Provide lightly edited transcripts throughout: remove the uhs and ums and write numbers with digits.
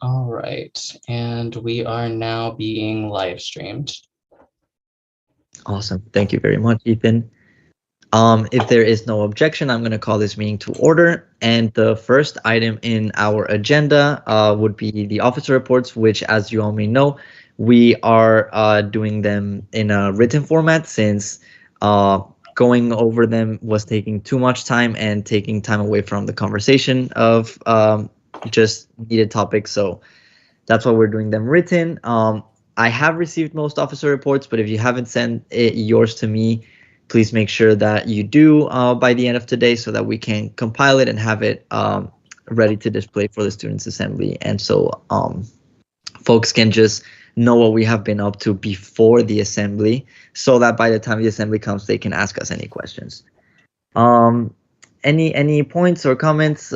All right, and we are now being live streamed. Awesome. Thank you very much, Ethan. If there is no objection, I'm going to call this meeting to order. And the first item in our agenda would be the officer reports, which, as you all may know, we are doing them in a written format since going over them was taking too much time and taking time away from the conversation of just needed topics. So that's why we're doing them written. I have received most officer reports, but if you haven't sent yours to me, please make sure that you do by the end of today so that we can compile it and have it ready to display for the Students' Assembly. And so folks can just know what we have been up to before the assembly so that by the time the assembly comes, they can ask us any questions. Any points or comments,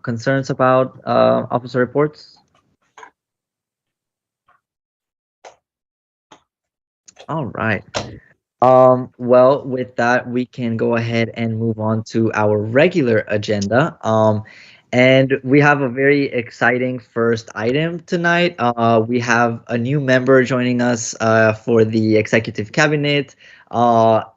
concerns about officer reports? All right. Well, with that, we can go ahead and move on to our regular agenda. And we have a very exciting first item tonight. We have a new member joining us for the executive cabinet,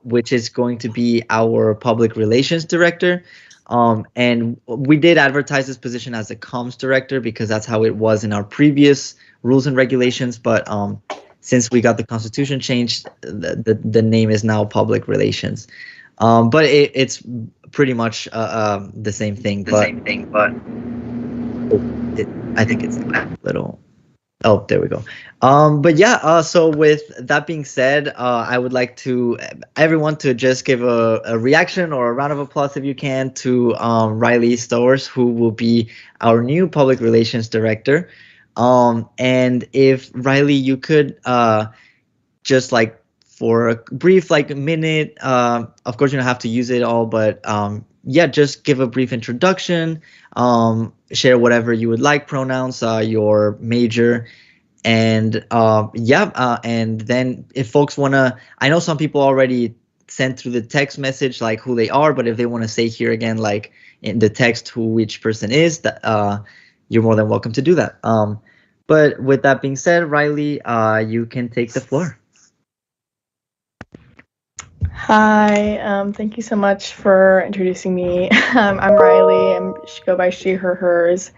which is going to be our public relations director. And we did advertise this position as a comms director because that's how it was in our previous rules and regulations. But since we got the constitution changed, the name is now public relations. But it's pretty much the same thing. I think it's a little. Oh, there we go. But yeah, so with that being said, I would like to everyone to just give a reaction or a round of applause if you can to Riley Stowers, who will be our new public relations director. And if Riley, you could just like for a brief like minute, of course you don't have to use it all, but yeah, just give a brief introduction, share whatever you would like, pronouns, your major, and and then if folks wanna, I know some people already sent through the text message like who they are, but if they want to say here again, like in the text who each person is, that you're more than welcome to do that. But with that being said, Riley, you can take the floor. Hi, thank you so much for introducing me. I'm Riley. I go by she, her, hers.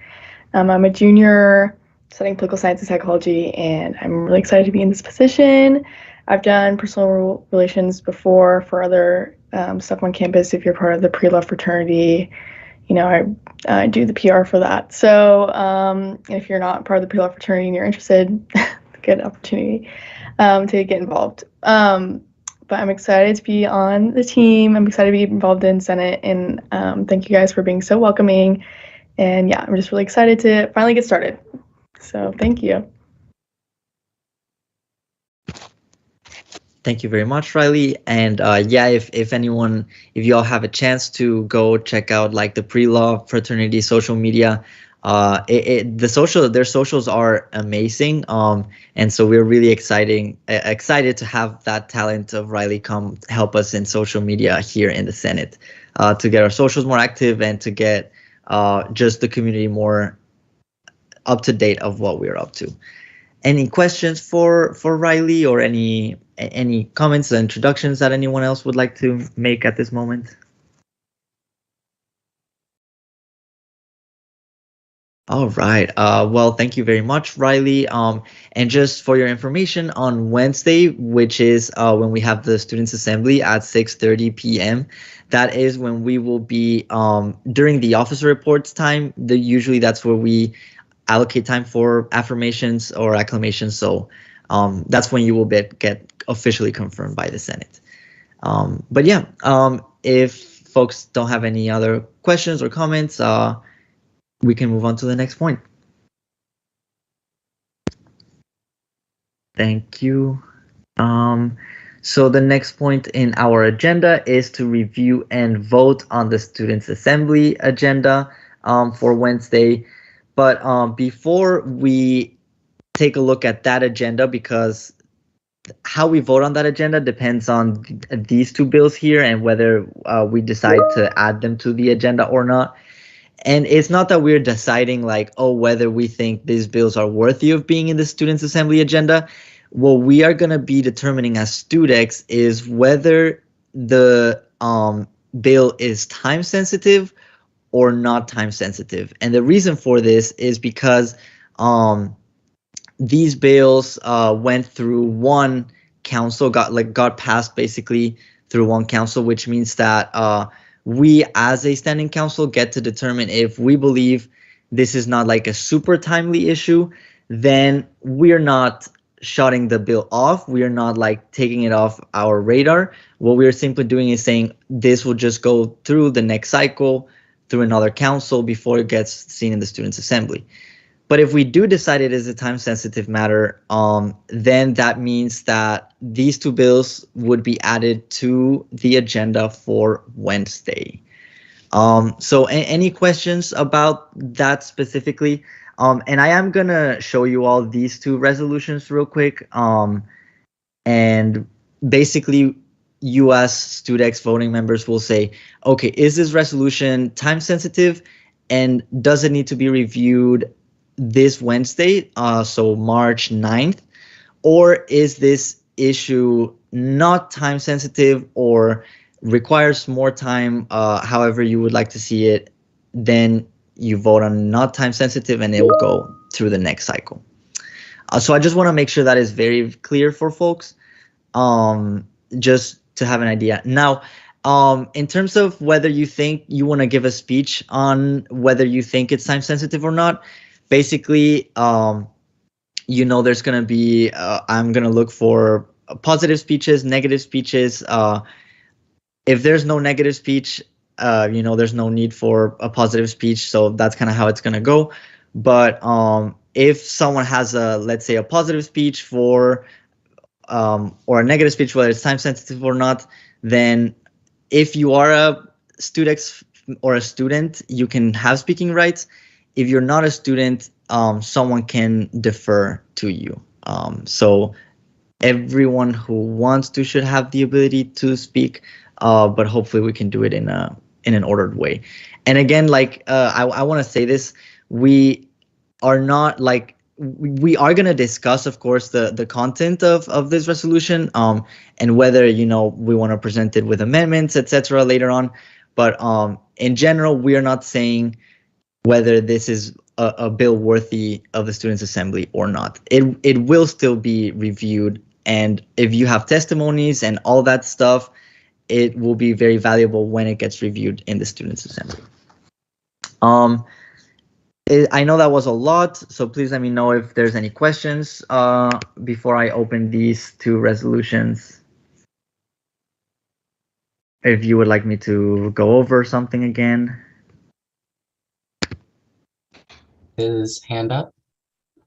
I'm a junior studying political science and psychology, and I'm really excited to be in this position. I've done personal relations before for other stuff on campus. If you're part of the pre-law fraternity, you know, I do the PR for that. So if you're not part of the pre-law fraternity and you're interested, good opportunity to get involved. But I'm excited to be on the team. I'm excited to be involved in Senate, and thank you guys for being so welcoming. And yeah, I'm just really excited to finally get started. So thank you. Thank you very much, Riley. And yeah, if anyone, if y'all have a chance to go check out like the pre-law fraternity social media, their socials are amazing. And so we're really excited to have that talent of Riley come help us in social media here in the Senate, to get our socials more active and to get just the community more up to date of what we're up to. Any questions for Riley, or any comments or introductions that anyone else would like to make at this moment? All right. Well, thank you very much, Riley. And just for your information, on Wednesday, which is when we have the Students' Assembly at 6:30 p.m., that is when we will be during the officer reports time. Usually that's where we allocate time for affirmations or acclamations. So that's when you will get officially confirmed by the Senate. But yeah, if folks don't have any other questions or comments, we can move on to the next point. Thank you. So the next point in our agenda is to review and vote on the Students' Assembly agenda for Wednesday. But before we take a look at that agenda, because how we vote on that agenda depends on these two bills here and whether we decide to add them to the agenda or not. And it's not that we're deciding like, oh, whether we think these bills are worthy of being in the Students' Assembly agenda. What we are going to be determining as StudEx is whether the bill is time sensitive or not time sensitive. And the reason for this is because these bills went through one council, got passed basically through one council, which means that we as a standing council get to determine if we believe this is not like a super timely issue, then we're not shutting the bill off. We are not like taking it off our radar. What we're simply doing is saying this will just go through the next cycle, through another council before it gets seen in the Students' Assembly. But if we do decide it is a time-sensitive matter, then that means that these two bills would be added to the agenda for Wednesday. So any questions about that specifically? And I am going to show you all these two resolutions real quick. And basically, you as StudEx voting members will say, okay, is this resolution time-sensitive? And does it need to be reviewed this Wednesday, so March 9th, or is this issue not time sensitive or requires more time, however you would like to see it, then you vote on not time sensitive and it will go through the next cycle. So I just want to make sure that is very clear for folks, just to have an idea. Now, in terms of whether you think you want to give a speech on whether you think it's time sensitive or not, basically, there's going to be, I'm going to look for positive speeches, negative speeches. If there's no negative speech, there's no need for a positive speech. So that's kind of how it's going to go. But if someone has let's say a positive speech for, or a negative speech, whether it's time sensitive or not, then if you are a StudEx or a student, you can have speaking rights. If you're not a student, someone can defer to you. So everyone who wants to should have the ability to speak, but hopefully we can do it in an ordered way. And again, like I want to say this, we are not like, we are going to discuss, of course, the content of this resolution, and whether we want to present it with amendments, etc. later on. But in general, we are not saying whether this is a bill worthy of the Students' Assembly or not. It will still be reviewed, and if you have testimonies and all that stuff, it will be very valuable when it gets reviewed in the Students' Assembly. I know that was a lot, so please let me know if there's any questions before I open these two resolutions. If you would like me to go over something again. His hand up.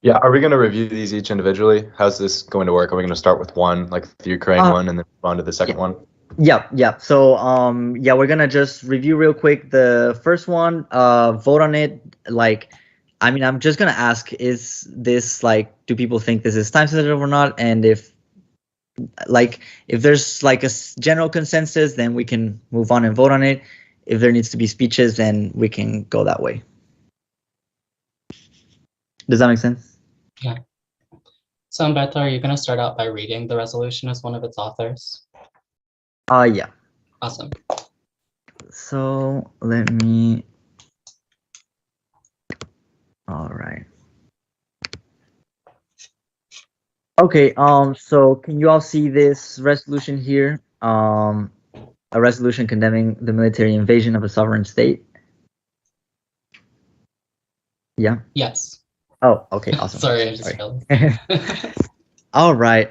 Yeah, are we going to review these each individually? How's this going to work? Are we going to start with one, like the Ukraine one, and then move on to the second one? Yeah. So we're gonna just review real quick the first one, vote on it. Like, I mean, I'm just gonna ask, is this like, do people think this is time sensitive or not? And if there's like a general consensus, then we can move on and vote on it. If there needs to be speeches, then we can go that way. Does that make sense? Yeah. So Humberto, are you going to start out by reading the resolution as one of its authors? Yeah. Awesome. So let me. All right. Okay. So can you all see this resolution here? A resolution condemning the military invasion of a sovereign state. Yeah. Yes. Oh, okay. Awesome. Sorry, I just realized. All right.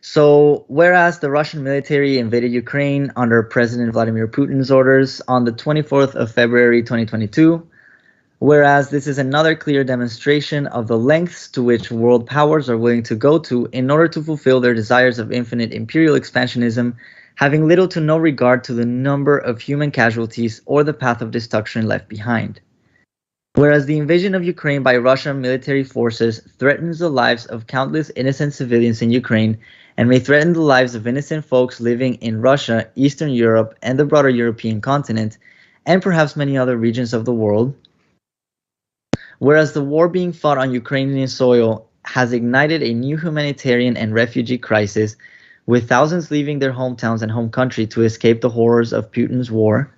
So whereas the Russian military invaded Ukraine under President Vladimir Putin's orders on the 24th of February 2022, whereas this is another clear demonstration of the lengths to which world powers are willing to go to in order to fulfill their desires of infinite imperial expansionism, having little to no regard to the number of human casualties or the path of destruction left behind. Whereas the invasion of Ukraine by Russian military forces threatens the lives of countless innocent civilians in Ukraine and may threaten the lives of innocent folks living in Russia, Eastern Europe, and the broader European continent, and perhaps many other regions of the world. Whereas the war being fought on Ukrainian soil has ignited a new humanitarian and refugee crisis, with thousands leaving their hometowns and home country to escape the horrors of Putin's war.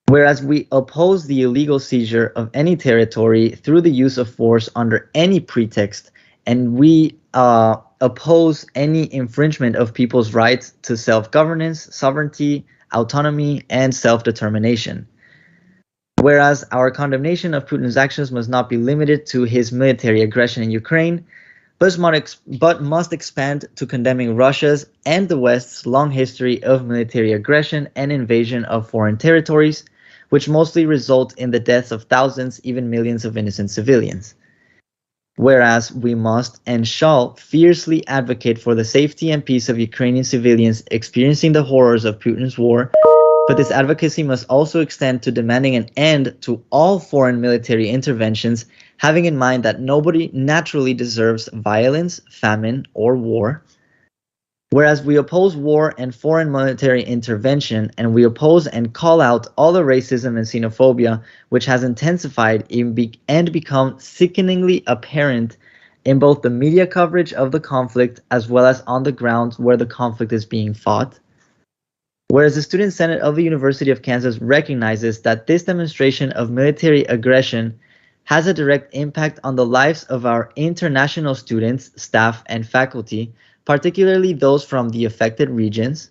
Whereas we oppose the illegal seizure of any territory through the use of force under any pretext, and we oppose any infringement of people's rights to self-governance, sovereignty, autonomy, and self-determination. Whereas our condemnation of Putin's actions must not be limited to his military aggression in Ukraine, but must expand to condemning Russia's and the West's long history of military aggression and invasion of foreign territories, which mostly result in the deaths of thousands, even millions of innocent civilians. Whereas we must and shall fiercely advocate for the safety and peace of Ukrainian civilians experiencing the horrors of Putin's war, but this advocacy must also extend to demanding an end to all foreign military interventions, having in mind that nobody naturally deserves violence, famine, or war. Whereas we oppose war and foreign military intervention, and we oppose and call out all the racism and xenophobia which has intensified and become sickeningly apparent in both the media coverage of the conflict as well as on the ground where the conflict is being fought. Whereas the Student Senate of the University of Kansas recognizes that this demonstration of military aggression has a direct impact on the lives of our international students, staff, and faculty, particularly those from the affected regions.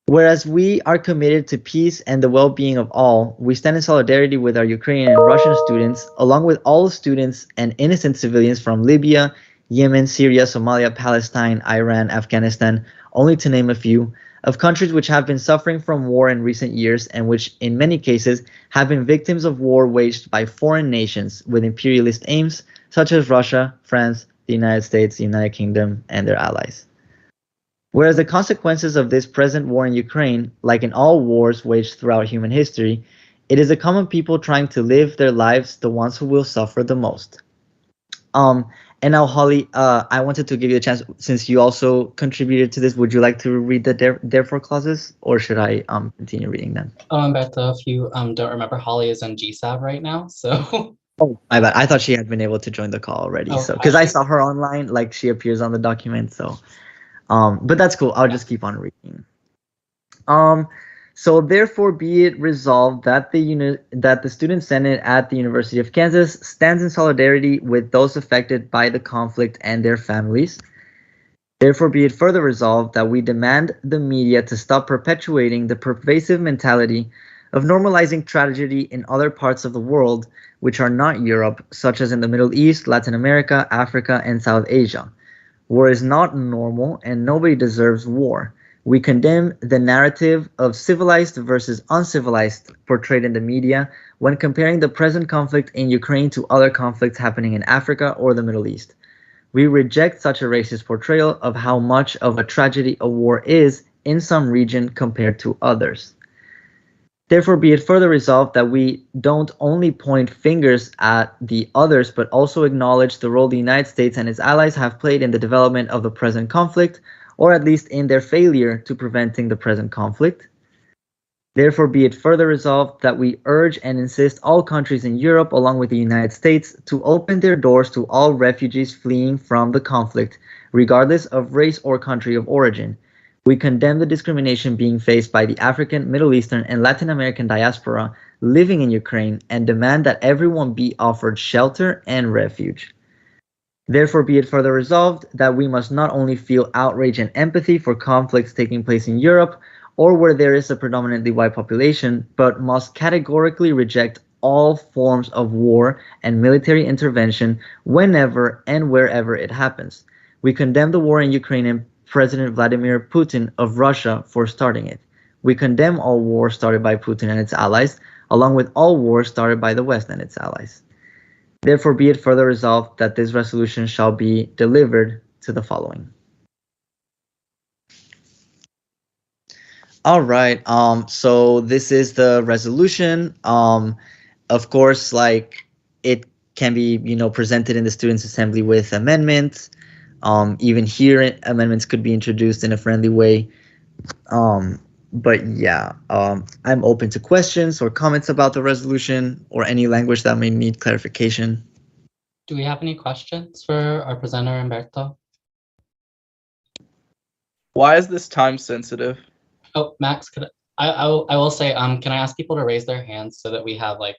Whereas we are committed to peace and the well-being of all, we stand in solidarity with our Ukrainian and Russian students, along with all students and innocent civilians from Libya, Yemen, Syria, Somalia, Palestine, Iran, Afghanistan, only to name a few, of countries which have been suffering from war in recent years and which, in many cases, have been victims of war waged by foreign nations with imperialist aims, such as Russia, France, the United States, the United Kingdom, and their allies. Whereas the consequences of this present war in Ukraine, like in all wars waged throughout human history, it is the common people trying to live their lives the ones who will suffer the most. And now, Holly, I wanted to give you a chance, since you also contributed to this. Would you like to read the therefore clauses, or should I continue reading them? Oh, Umberto, if you don't remember, Holly is in GSAB right now, so. Oh, my bad. I thought she had been able to join the call already. Oh, so, because I saw her online, like she appears on the document. So, but that's cool. I'll just keep on reading. So therefore be it resolved that the Student Senate at the University of Kansas stands in solidarity with those affected by the conflict and their families. Therefore be it further resolved that we demand the media to stop perpetuating the pervasive mentality of normalizing tragedy in other parts of the world which are not Europe, such as in the Middle East, Latin America, Africa, and South Asia. War is not normal and nobody deserves war. We condemn the narrative of civilized versus uncivilized portrayed in the media when comparing the present conflict in Ukraine to other conflicts happening in Africa or the Middle East. We reject such a racist portrayal of how much of a tragedy a war is in some region compared to others. Therefore, be it further resolved that we don't only point fingers at the others, but also acknowledge the role the United States and its allies have played in the development of the present conflict, or at least in their failure to preventing the present conflict. Therefore, be it further resolved that we urge and insist all countries in Europe, along with the United States, to open their doors to all refugees fleeing from the conflict, regardless of race or country of origin. We condemn the discrimination being faced by the African, Middle Eastern, and Latin American diaspora living in Ukraine and demand that everyone be offered shelter and refuge. Therefore, be it further resolved that we must not only feel outrage and empathy for conflicts taking place in Europe or where there is a predominantly white population, but must categorically reject all forms of war and military intervention whenever and wherever it happens. We condemn the war in Ukraine and President Vladimir Putin of Russia for starting it. We condemn all wars started by Putin and its allies, along with all wars started by the West and its allies. Therefore, be it further resolved that this resolution shall be delivered to the following. All right. So this is the resolution. Of course, like it can be, presented in the Students' Assembly with amendments. Even here, amendments could be introduced in a friendly way. But yeah, I'm open to questions or comments about the resolution or any language that may need clarification. Do we have any questions for our presenter, Umberto? Why is this time sensitive? Oh, Max, I will say, can I ask people to raise their hands so that we have like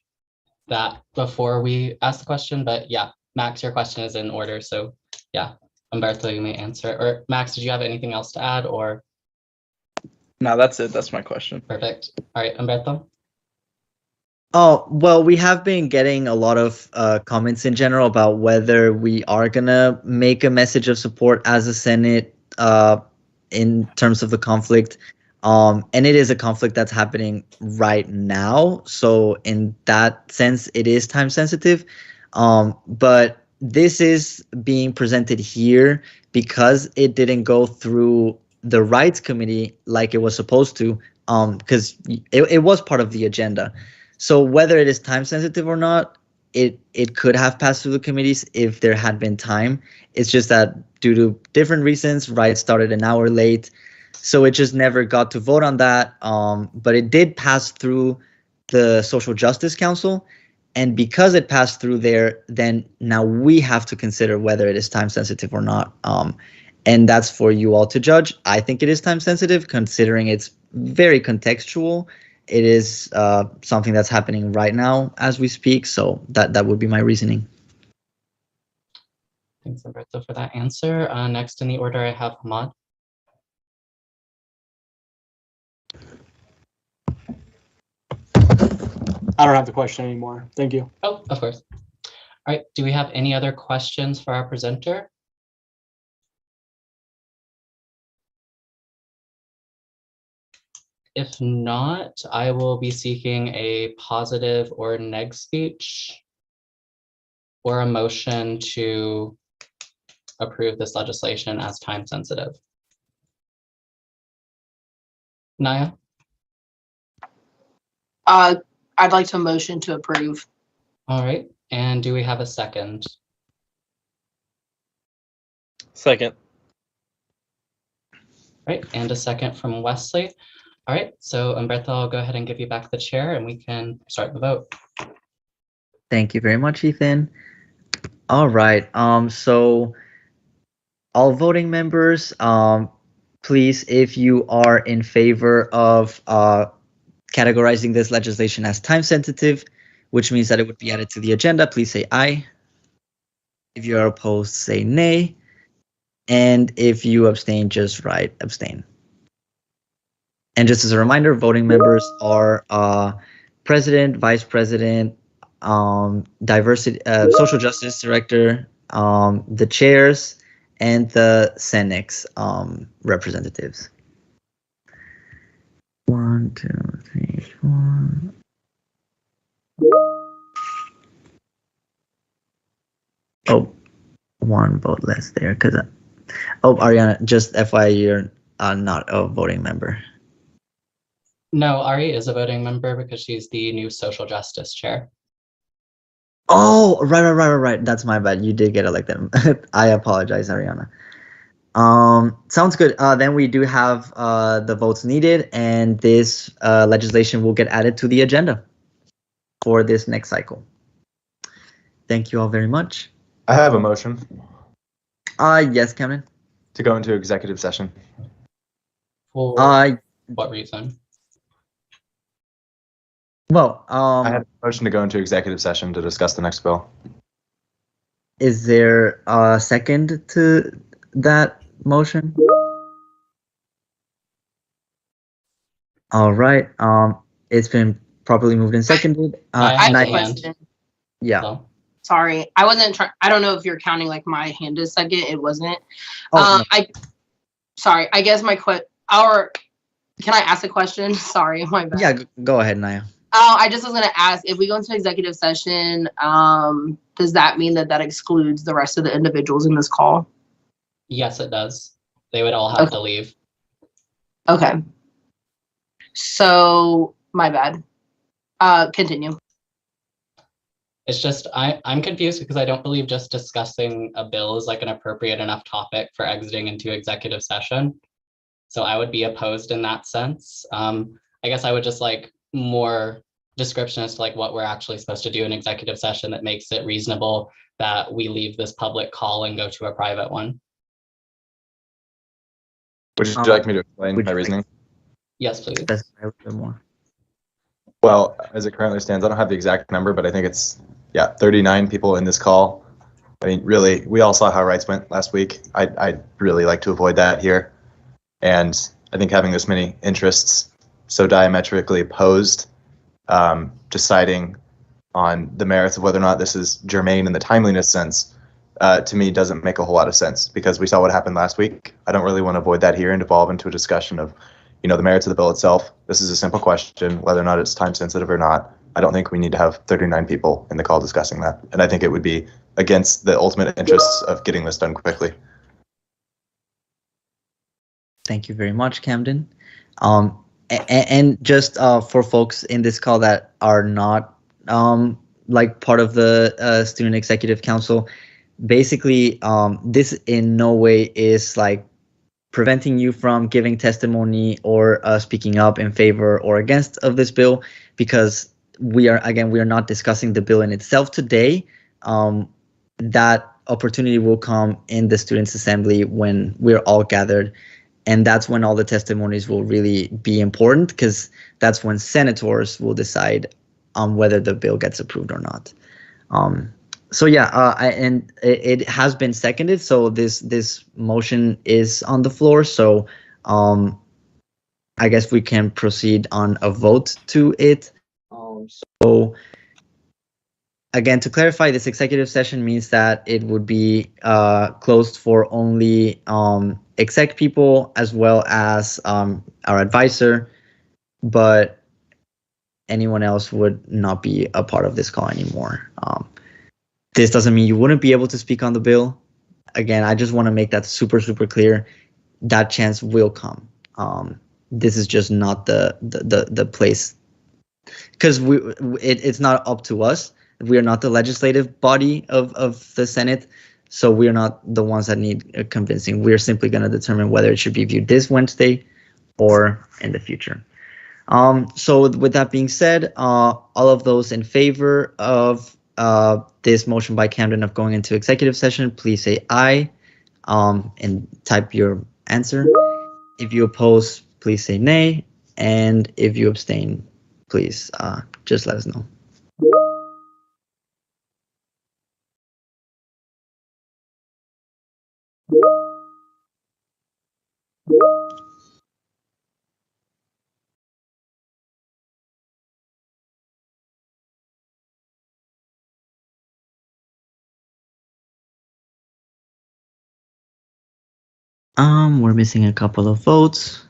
that before we ask the question? But yeah, Max, your question is in order. So yeah, Umberto, you may answer it. Or Max, did you have anything else to add or? No, that's it. That's my question. Perfect. All right, Umberto. Oh, well, we have been getting a lot of comments in general about whether we are gonna make a message of support as a Senate in terms of the conflict. And it is a conflict that's happening right now. So in that sense, it is time sensitive. But this is being presented here because it didn't go through the rights committee like it was supposed to, because it was part of the agenda. So whether it is time sensitive or not, it could have passed through the committees if there had been time. It's just that due to different reasons, rights started an hour late. So it just never got to vote on that. But it did pass through the Social Justice Council. And because it passed through there, then now we have to consider whether it is time sensitive or not. And that's for you all to judge. I think it is time sensitive considering it's very contextual. It is something that's happening right now as we speak. So that would be my reasoning. Thanks, Umberto, for that answer. Next in the order, I have Hamad. I don't have the question anymore. Thank you. Oh, of course. All right, do we have any other questions for our presenter? If not, I will be seeking a positive or neg speech or a motion to approve this legislation as time sensitive. Naya? I'd like to motion to approve. All right, and do we have a second? Second. Right, and a second from Wesley. All right, so Umberto, I'll go ahead and give you back the chair and we can start the vote. Thank you very much, Ethan. All right. So all voting members, please, if you are in favor of categorizing this legislation as time sensitive, which means that it would be added to the agenda, please say aye. If you are opposed, say nay. And if you abstain, just write abstain. And just as a reminder, voting members are president, vice president, diversity, social justice director, the chairs, and the StudEx representatives. 1, 2, 3, 4. Oh, one vote less there because. Oh, Ariana, just FYI, you're not a voting member. No, Ari is a voting member because she's the new social justice chair. Oh, right. That's my bad. You did get elected. I apologize, Ariana. Sounds good. Then we do have the votes needed, and this legislation will get added to the agenda for this next cycle. Thank you all very much. I have a motion Yes, Cameron. to go into executive session. For what reason? Well, I have a motion to go into executive session to discuss the next bill. is there a second to that motion? All right. It's been properly moved and seconded. I I have Nice. a question. Yeah. So, Sorry, I wasn't trying. I don't know if you're counting like my hand a second. It wasn't. Oh, no. Sorry. I guess my Can I ask a question? Sorry, my bad. Yeah, go ahead, Naya. I just was gonna ask if we go into executive session. Does that mean that excludes the rest of the individuals in this call? yes, it does. They would all have to leave. Okay. So my bad. Continue. It's just, I'm confused because I don't believe just discussing a bill is like an appropriate enough topic for exiting into executive session. So I would be opposed in that sense. I guess I would just like more description as to like what we're actually supposed to do in executive session that makes it reasonable that we leave this public call and go to a private one. Would you like me to explain would my you like- reasoning? Yes, please. Specify a little bit more. Well, as it currently stands, I don't have the exact number, but I think it's 39 people in this call. I mean, really, we all saw how rights went last week. I'd really like to avoid that here. And I think having this many interests so diametrically opposed, deciding on the merits of whether or not this is germane in the timeliness sense, to me doesn't make a whole lot of sense, because we saw what happened last week. I don't really want to avoid that here and devolve into a discussion of, the merits of the bill itself. This is a simple question, whether or not it's time sensitive or not. I don't think we need to have 39 people in the call discussing that. And I think it would be against the ultimate interests of getting this done quickly. Thank you very much, Camden. And just for folks in this call that are not like part of the Student Executive Council, basically this in no way is like preventing you from giving testimony or speaking up in favor or against of this bill, because we are not discussing the bill in itself today. That opportunity will come in the Students' Assembly when we're all gathered. And that's when all the testimonies will really be important, because that's when senators will decide on whether the bill gets approved or not. So yeah, and it has been seconded. So this motion is on the floor. So I guess we can proceed on a vote to it. So again, to clarify, this executive session means that it would be closed for only exec people as well as our advisor, but anyone else would not be a part of this call anymore. This doesn't mean you wouldn't be able to speak on the bill. Again, I just want to make that super, super clear. That chance will come. This is just not the place, because it's not up to us. We are not the legislative body of the Senate, so we are not the ones that need convincing. We are simply going to determine whether it should be viewed this Wednesday or in the future. So with that being said, all of those in favor of this motion by Camden of going into executive session, please say aye and type your answer. If you oppose, please say nay. And if you abstain, please just let us know. We're missing a couple of votes.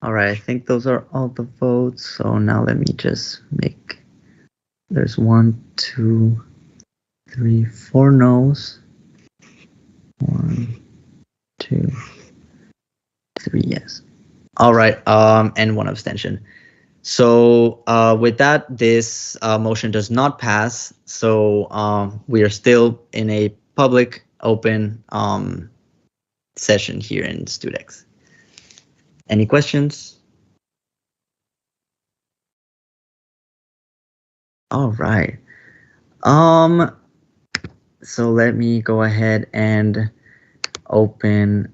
All right, I think those are all the votes. So now let me just make, there's 1, 2, 3, 4 no's. 1, 2, 3 yes. All right, and 1 abstention. So with that, this motion does not pass. So we are still in a public open session here in StudEx. Any questions? All right. So let me go ahead and open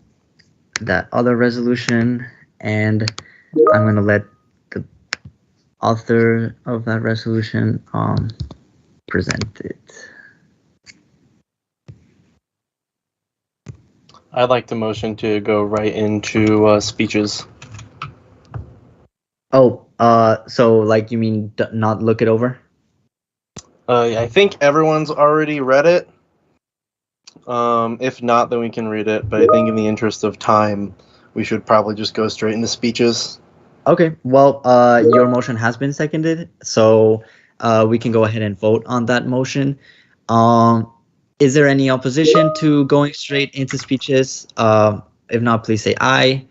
that other resolution, and I'm going to let the author of that resolution present it. I'd like the motion to go right into speeches. Oh, so like you mean not look it over? I think everyone's already read it. If not, then we can read it. But I think in the interest of time, we should probably just go straight into speeches. Okay, well, your motion has been seconded, so we can go ahead and vote on that motion. Is there any opposition to going straight into speeches? If not, please say aye.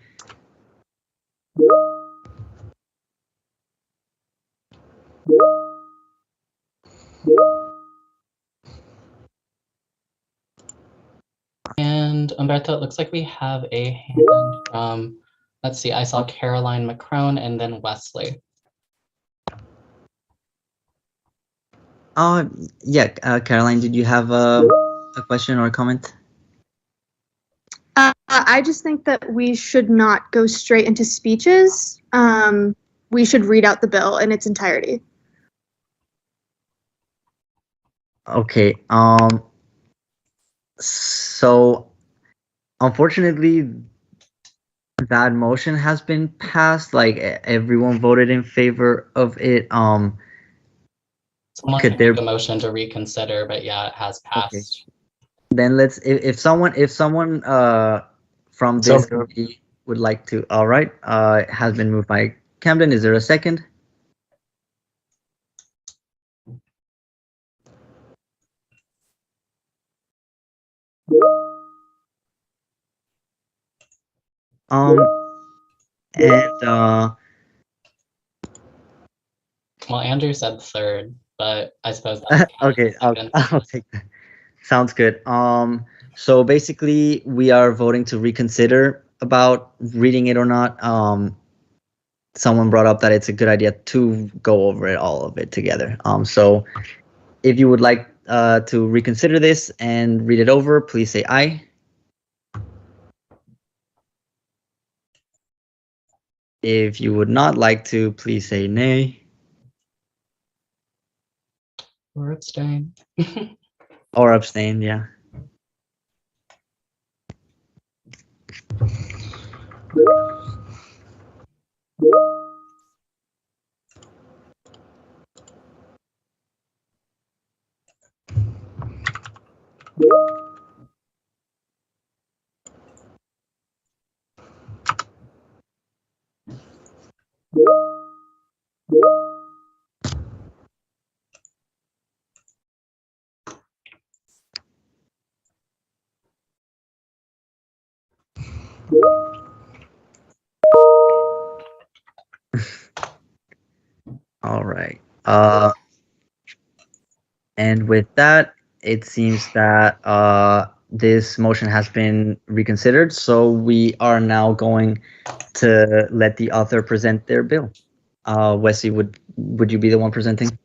And Umberto, it looks like we have a hand from, let's see, I saw Caroline McCrone and then Wesley. Yeah, Caroline, did you have a question or a comment? I just think that we should not go straight into speeches. We should read out the bill in its entirety. Okay, so unfortunately, that motion has been passed. Like everyone voted in favor of it. Someone Could could there- make a motion to reconsider, but yeah, it has passed. Then let's if someone from So this committee would like to. All right, it has been moved by Camden. Is there a second? And Well, Andrew said third, but I suppose that's okay, second. I'll take that. Sounds good. So basically, we are voting to reconsider about reading it or not. Someone brought up that it's a good idea to go over it, all of it together. So if you would like to reconsider this and read it over, please say aye. If you would not like to, please say nay. Or abstain. Or abstain, yeah. All right. And with that, it seems that this motion has been reconsidered. So we are now going to let the author present their bill. Wesley, would you be the one presenting?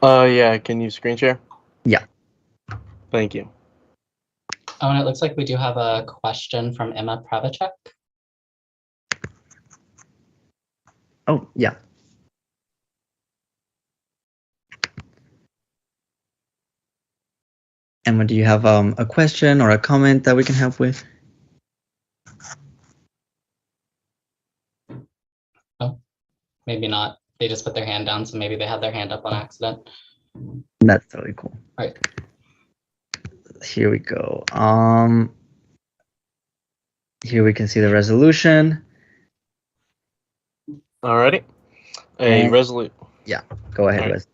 Yeah, can you screen share? Yeah. Thank you. Oh, and it looks like we do have a question from Emma Pravacek. Oh, yeah. Emma, do you have a question or a comment that we can help with? Maybe not. They just put their hand down, so maybe they had their hand up on accident. That's totally cool. All right. Here we go. Here we can see the resolution. Alrighty. And- Resolution. Go ahead, All right. Wes.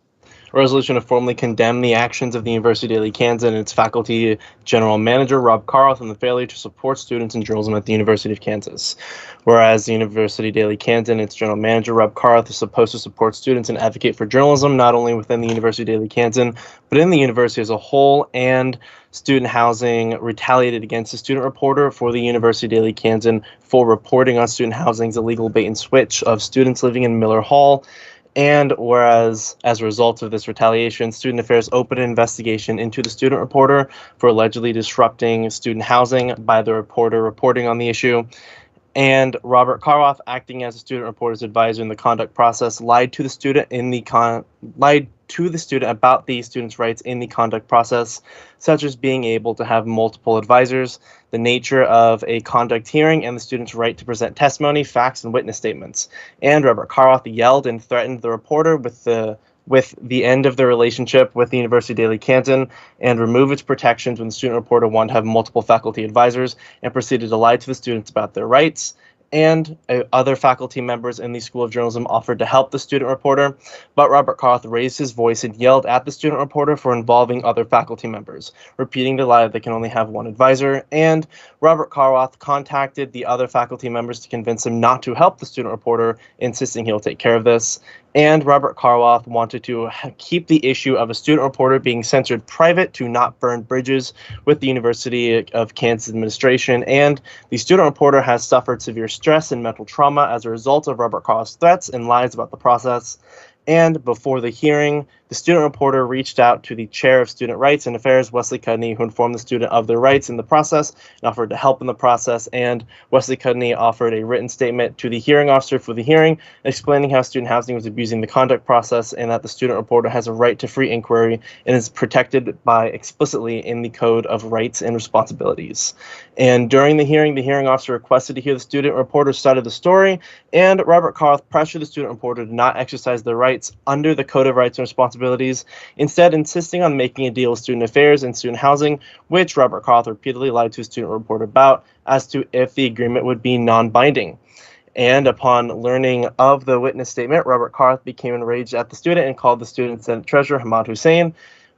Resolution to formally condemn the actions of the University of Daily Kansas and its faculty general manager, Rob Karoff, and the failure to support students in journalism at the University of Kansas. Whereas the University of Daily Kansas and its general manager, Rob Karoff, is supposed to support students and advocate for journalism, not only within the University of Daily Kansas, but in the university as a whole, and student housing retaliated against the student reporter for the University of Daily Kansas for reporting on student housing's illegal bait and switch of students living in Miller Hall. And whereas, as a result of this retaliation, Student Affairs opened an investigation into the student reporter for allegedly disrupting student housing by the reporter reporting on the issue. And Robert Karoff, acting as a student reporter's advisor in the conduct process, lied to the student about the student's rights in the conduct process, such as being able to have multiple advisors, the nature of a conduct hearing, and the student's right to present testimony, facts, and witness statements. And Robert Karoff yelled and threatened the reporter with the with the end of the relationship with the University of Daly Canton and remove its protections when the student reporter wanted to have multiple faculty advisors and proceeded to lie to the students about their rights. And other faculty members in the School of Journalism offered to help the student reporter, but Robert Karloff raised his voice and yelled at the student reporter for involving other faculty members, repeating the lie that they can only have one advisor. And Robert Karloff contacted the other faculty members to convince them not to help the student reporter, insisting he'll take care of this. And Robert Karloff wanted to keep the issue of a student reporter being censored private to not burn bridges with the University of Kansas administration. And the student reporter has suffered severe stress and mental trauma as a result of Robert Karloff's threats and lies about the process. And before the hearing, the student reporter reached out to the chair of Student Rights and Affairs, Wesley Cudney, who informed the student of their rights in the process and offered to help in the process. And Wesley Cudney offered a written statement to the hearing officer for the hearing, explaining how student housing was abusing the conduct process and that the student reporter has a right to free inquiry and is protected by explicitly in the Code of Rights and Responsibilities. And during the hearing officer requested to hear the student reporter's side of the story, and Robert Karloff pressured the student reporter to not exercise their rights under the Code of Rights and Responsibilities, instead insisting on making a deal with Student Affairs and Student Housing, which Robert Karloff repeatedly lied to a student reporter about as to if the agreement would be non-binding. And upon learning of the witness statement, Robert Karloff became enraged at the student and called the student Senate Treasurer Hamad Hussein.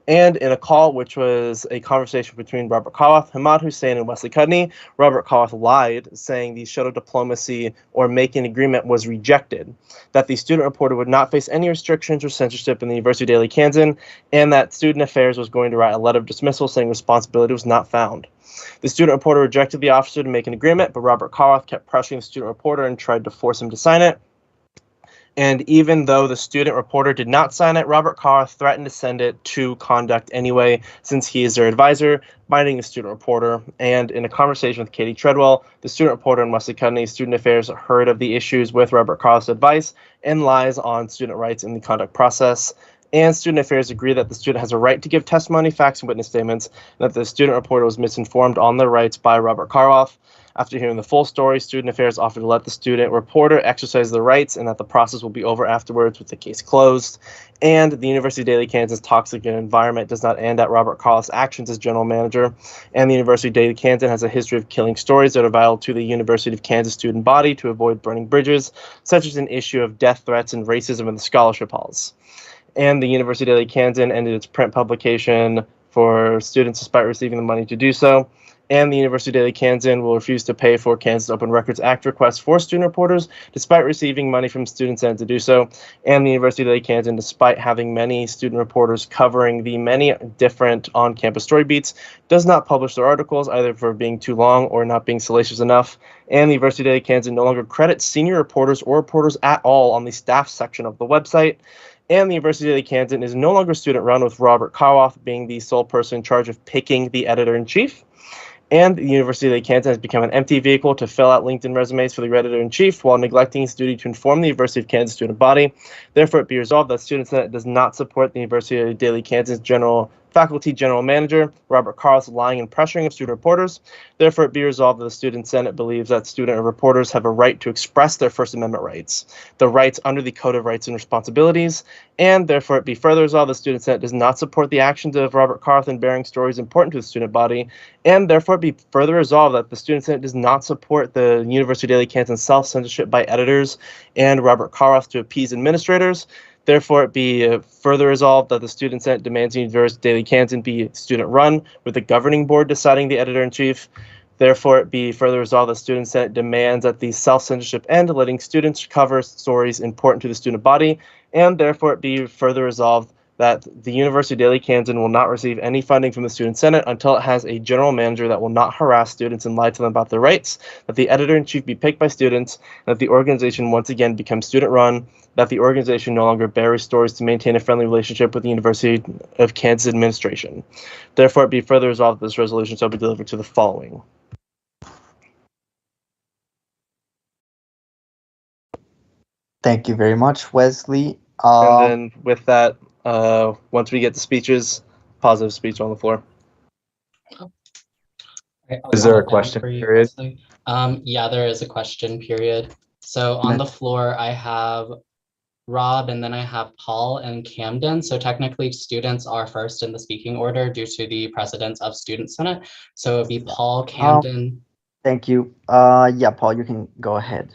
And in a call, which was a conversation between Robert Karloff, Hamad Hussein, and Wesley Cudney, Robert Karloff lied, saying the shadow diplomacy or making an agreement was rejected, that the student reporter would not face any restrictions or censorship in the University of Daly Canton, and that Student Affairs was going to write a letter of dismissal saying responsibility was not found. The student reporter rejected the officer to make an agreement, but Robert Karloff kept pressuring the student reporter and tried to force him to sign it. And even though the student reporter did not sign it, Robert Karloff threatened to send it to Conduct anyway, since he is their advisor, binding the student reporter. And in a conversation with Katie Treadwell, the student reporter and Wesley Cudney, Student Affairs heard of the issues with Robert Karloff's advice and lies on student rights in the conduct process. And Student Affairs agree that the student has a right to give testimony, facts, and witness statements, and that the student reporter was misinformed on their rights by Robert Karloff. After hearing the full story, Student Affairs offered to let the student reporter exercise their rights and that the process will be over afterwards with the case closed. And the University of Daly Kansas toxic environment does not end at Robert Karloff's actions as general manager. And the University of Daly Kansas has a history of killing stories that are vital to the University of Kansas student body to avoid burning bridges, such as an issue of death threats and racism in the scholarship halls. And the University of Daly Kansas ended its print publication for students despite receiving the money to do so. And the University of Daly Kansas will refuse to pay for Kansas Open Records Act requests for student reporters, despite receiving money from Student Senate to do so. And the University of Daly Kansas, despite having many student reporters covering the many different on-campus story beats, does not publish their articles, either for being too long or not being salacious enough. And the University of Daly Kansas no longer credits senior reporters or reporters at all on the staff section of the website. And the University of Daly Kansas is no longer student-run, with Robert Karloff being the sole person in charge of picking the editor-in-chief. And the University of Daly Kansas has become an empty vehicle to fill out LinkedIn resumes for the editor-in-chief while neglecting its duty to inform the University of Kansas student body. Therefore, it be resolved that Student Senate does not support the University of Daly Kansas faculty general manager, Robert Karloff's lying and pressuring of student reporters. Therefore, it be resolved that the Student Senate believes that student reporters have a right to express their First Amendment rights, the rights under the Code of Rights and Responsibilities. And therefore, it be further resolved the Student Senate does not support the actions of Robert Karloff in bearing stories important to the student body. And therefore, it be further resolved that the Student Senate does not support the University of Daly Kansas self-censorship by editors and Robert Karloff to appease administrators. Therefore, it be further resolved that the Student Senate demands the University of Daly Kansas be student-run, with the governing board deciding the editor-in-chief. Therefore, it be further resolved that the Student Senate demands that the self-censorship end, letting students cover stories important to the student body. And therefore, it be further resolved that the University of Daly Kansas will not receive any funding from the Student Senate until it has a general manager that will not harass students and lie to them about their rights, that the editor-in-chief be picked by students, that the organization once again becomes student-run, that the organization no longer buries stories to maintain a friendly relationship with the University of Kansas administration. Therefore, it be further resolved that this resolution shall be delivered to the following. Thank you very much, Wesley. And then with that, once we get the speeches, positive speech on the floor. Is there a I'll question for you, period? Wesley. Yeah, there is a question period. So on the floor, I have Rob, and then I have Paul and Camden. So technically students are first in the speaking order due to the precedence of Student Senate. So it'd be Paul, Camden. Thank you. Yeah, Paul, you can go ahead.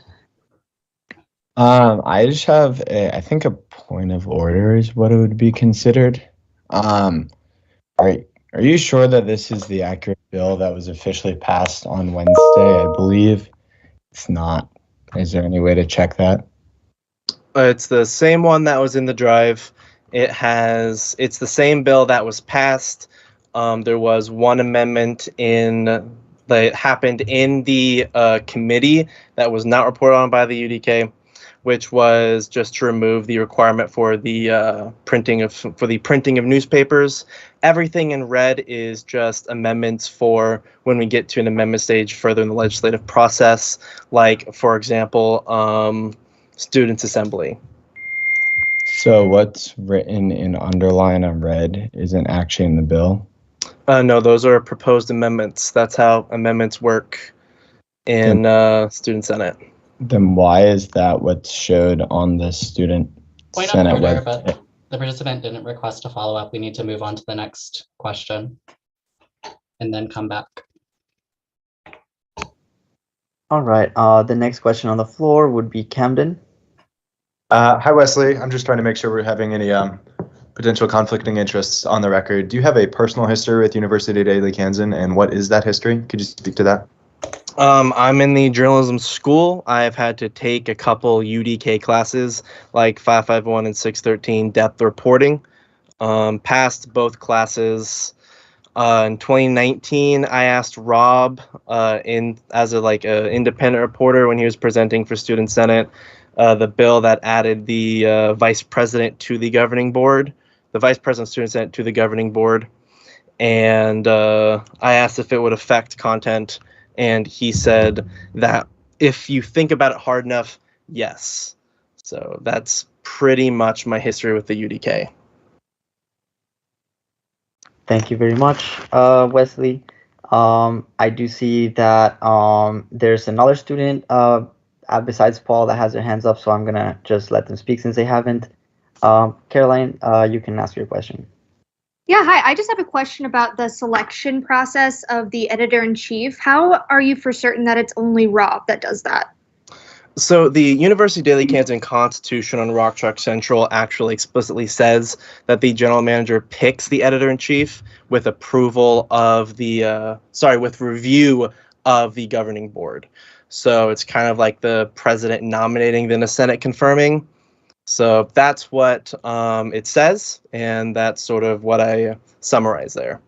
I just have, I think a point of order is what it would be considered. Are you sure that this is the accurate bill that was officially passed on Wednesday? I believe it's not. Is there any way to check that? It's the same one that was in the drive. It's the same bill that was passed. There was one amendment that happened in the committee that was not reported on by the UDK, which was just to remove the requirement for the printing of newspapers. Everything in red is just amendments for when we get to an amendment stage further in the legislative process, like, for example, Students' Assembly. So what's written in underline on red isn't actually in the bill? No, those are proposed amendments. That's how amendments work in Student Senate. Then why is that what showed on the Student Point of Senate order, website? but the participant didn't request a follow-up. We need to move on to the next question and then come back. All right. The next question on the floor would be Camden. Hi, Wesley. I'm just trying to make sure we're having any potential conflicting interests on the record. Do you have a personal history with University Daily Kansan, and what is that history? Could you speak to that? I'm in the journalism school. I've had to take a couple UDK classes like 551 and 613 depth reporting. Passed both classes. In 2019, I asked Rob as a independent reporter when he was presenting for Student Senate, the bill that added the vice president to the governing board, the vice president of Student Senate to the governing board. And I asked if it would affect content. And he said that if you think about it hard enough, yes. So that's pretty much my history with the UDK. Thank you very much, Wesley. I do see that there's another student besides Paul that has their hands up, so I'm gonna just let them speak since they haven't. Caroline, you can ask your question. Yeah, hi. I just have a question about the selection process of the editor-in-chief. How are you for certain that it's only Rob that does that? So the University Daily Kansan Constitution on Rock Chalk Central actually explicitly says that the general manager picks the editor-in-chief with approval of with review of the governing board. So it's kind of like the president nominating, then the Senate confirming. So that's what it says, and that's sort of what I summarize there.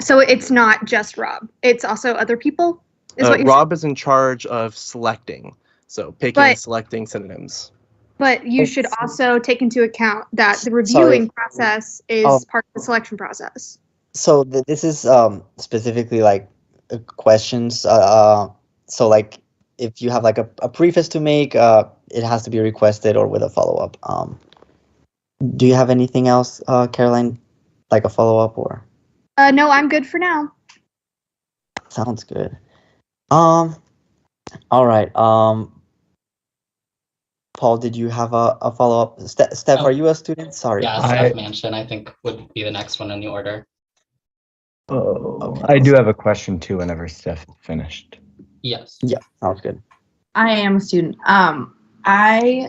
So it's not just Rob. It's also other people? Rob is in charge of selecting, so picking and selecting synonyms. But you should also take into account that the reviewing process is part of the selection process. So this is specifically like questions. So like if you have like a preface to make, it has to be requested or with a follow-up. Do you have anything else, Caroline, like a follow-up or? No, I'm good for now. Sounds good. All right. Paul, did you have a follow-up? Steph, are you a student? Sorry. Yeah, Steph Mansion, I think, would be the next one in the order. Oh, Okay. I do have a question too whenever Steph finished. Yes. Yeah, sounds good. I am a student. I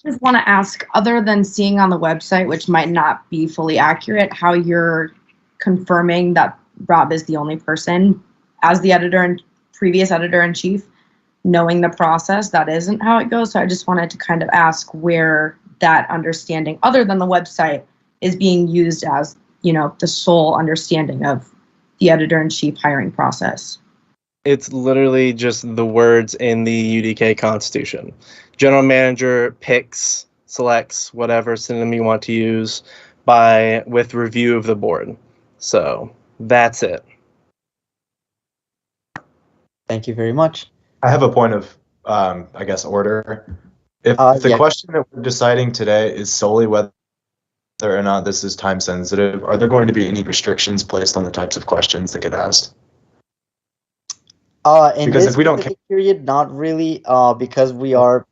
just want to ask, other than seeing on the website, which might not be fully accurate, how you're confirming that Rob is the only person as the editor and previous editor-in-chief, knowing the process, that isn't how it goes. So I just wanted to kind of ask where that understanding, other than the website, is being used as, the sole understanding of the editor-in-chief hiring process. It's literally just the words in the UDK Constitution. General manager picks, selects whatever synonym you want to use with review of the board. So that's it. Thank you very much. I have a point of, order. If the question that we're deciding today is solely whether or not this is time sensitive, are there going to be any restrictions placed on the types of questions that get asked? In because this if we don't period, not really, because we are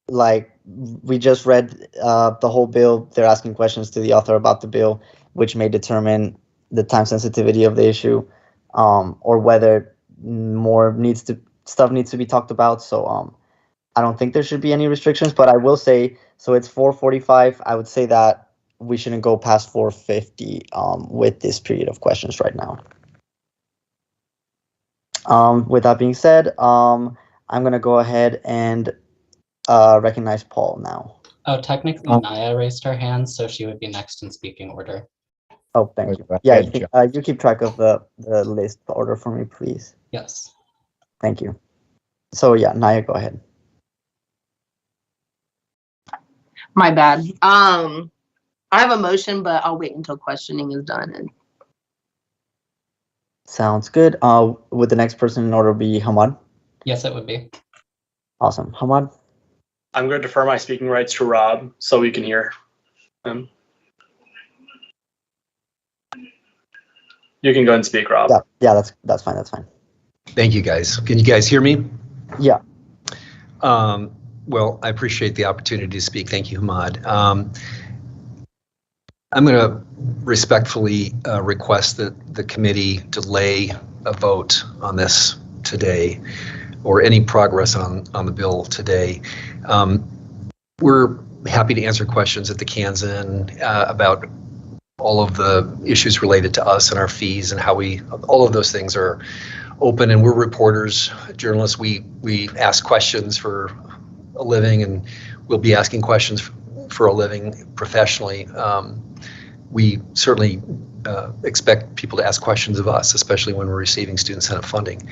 like we just read the whole bill. They're asking questions to the author about the bill, which may determine the time sensitivity of the issue, or whether more stuff needs to be talked about. So I don't think there should be any restrictions, but I will say, so it's 4:45. I would say that we shouldn't go past 4:50 with this period of questions right now. With that being said, I'm gonna go ahead and recognize Paul now. Oh, technically Naya raised her hand, so she would be next in speaking order. Oh, thank you. Go Yeah, ahead, you keep track of the list order for me, please. Yes. Thank you. So yeah, Naya, go ahead. My bad. I have a motion, but I'll wait until questioning is done. And Sounds good. Would the next person in order be Hamad? Yes, it would be. Awesome. Hamad? I'm going to defer my speaking rights to Rob so we can hear him. You can go ahead and speak, Rob. Yeah, that's fine. That's fine. Thank you, guys. Can you guys hear me? Yeah. Well, I appreciate the opportunity to speak. Thank you, Hamad. I'm going to respectfully request that the committee delay a vote on this today, or any progress on the bill today. We're happy to answer questions at the Kansan about all of the issues related to us and our fees and how all of those things are open, and we're reporters, journalists. We ask questions for a living, and we'll be asking questions for a living professionally. We certainly expect people to ask questions of us, especially when we're receiving Student Senate funding.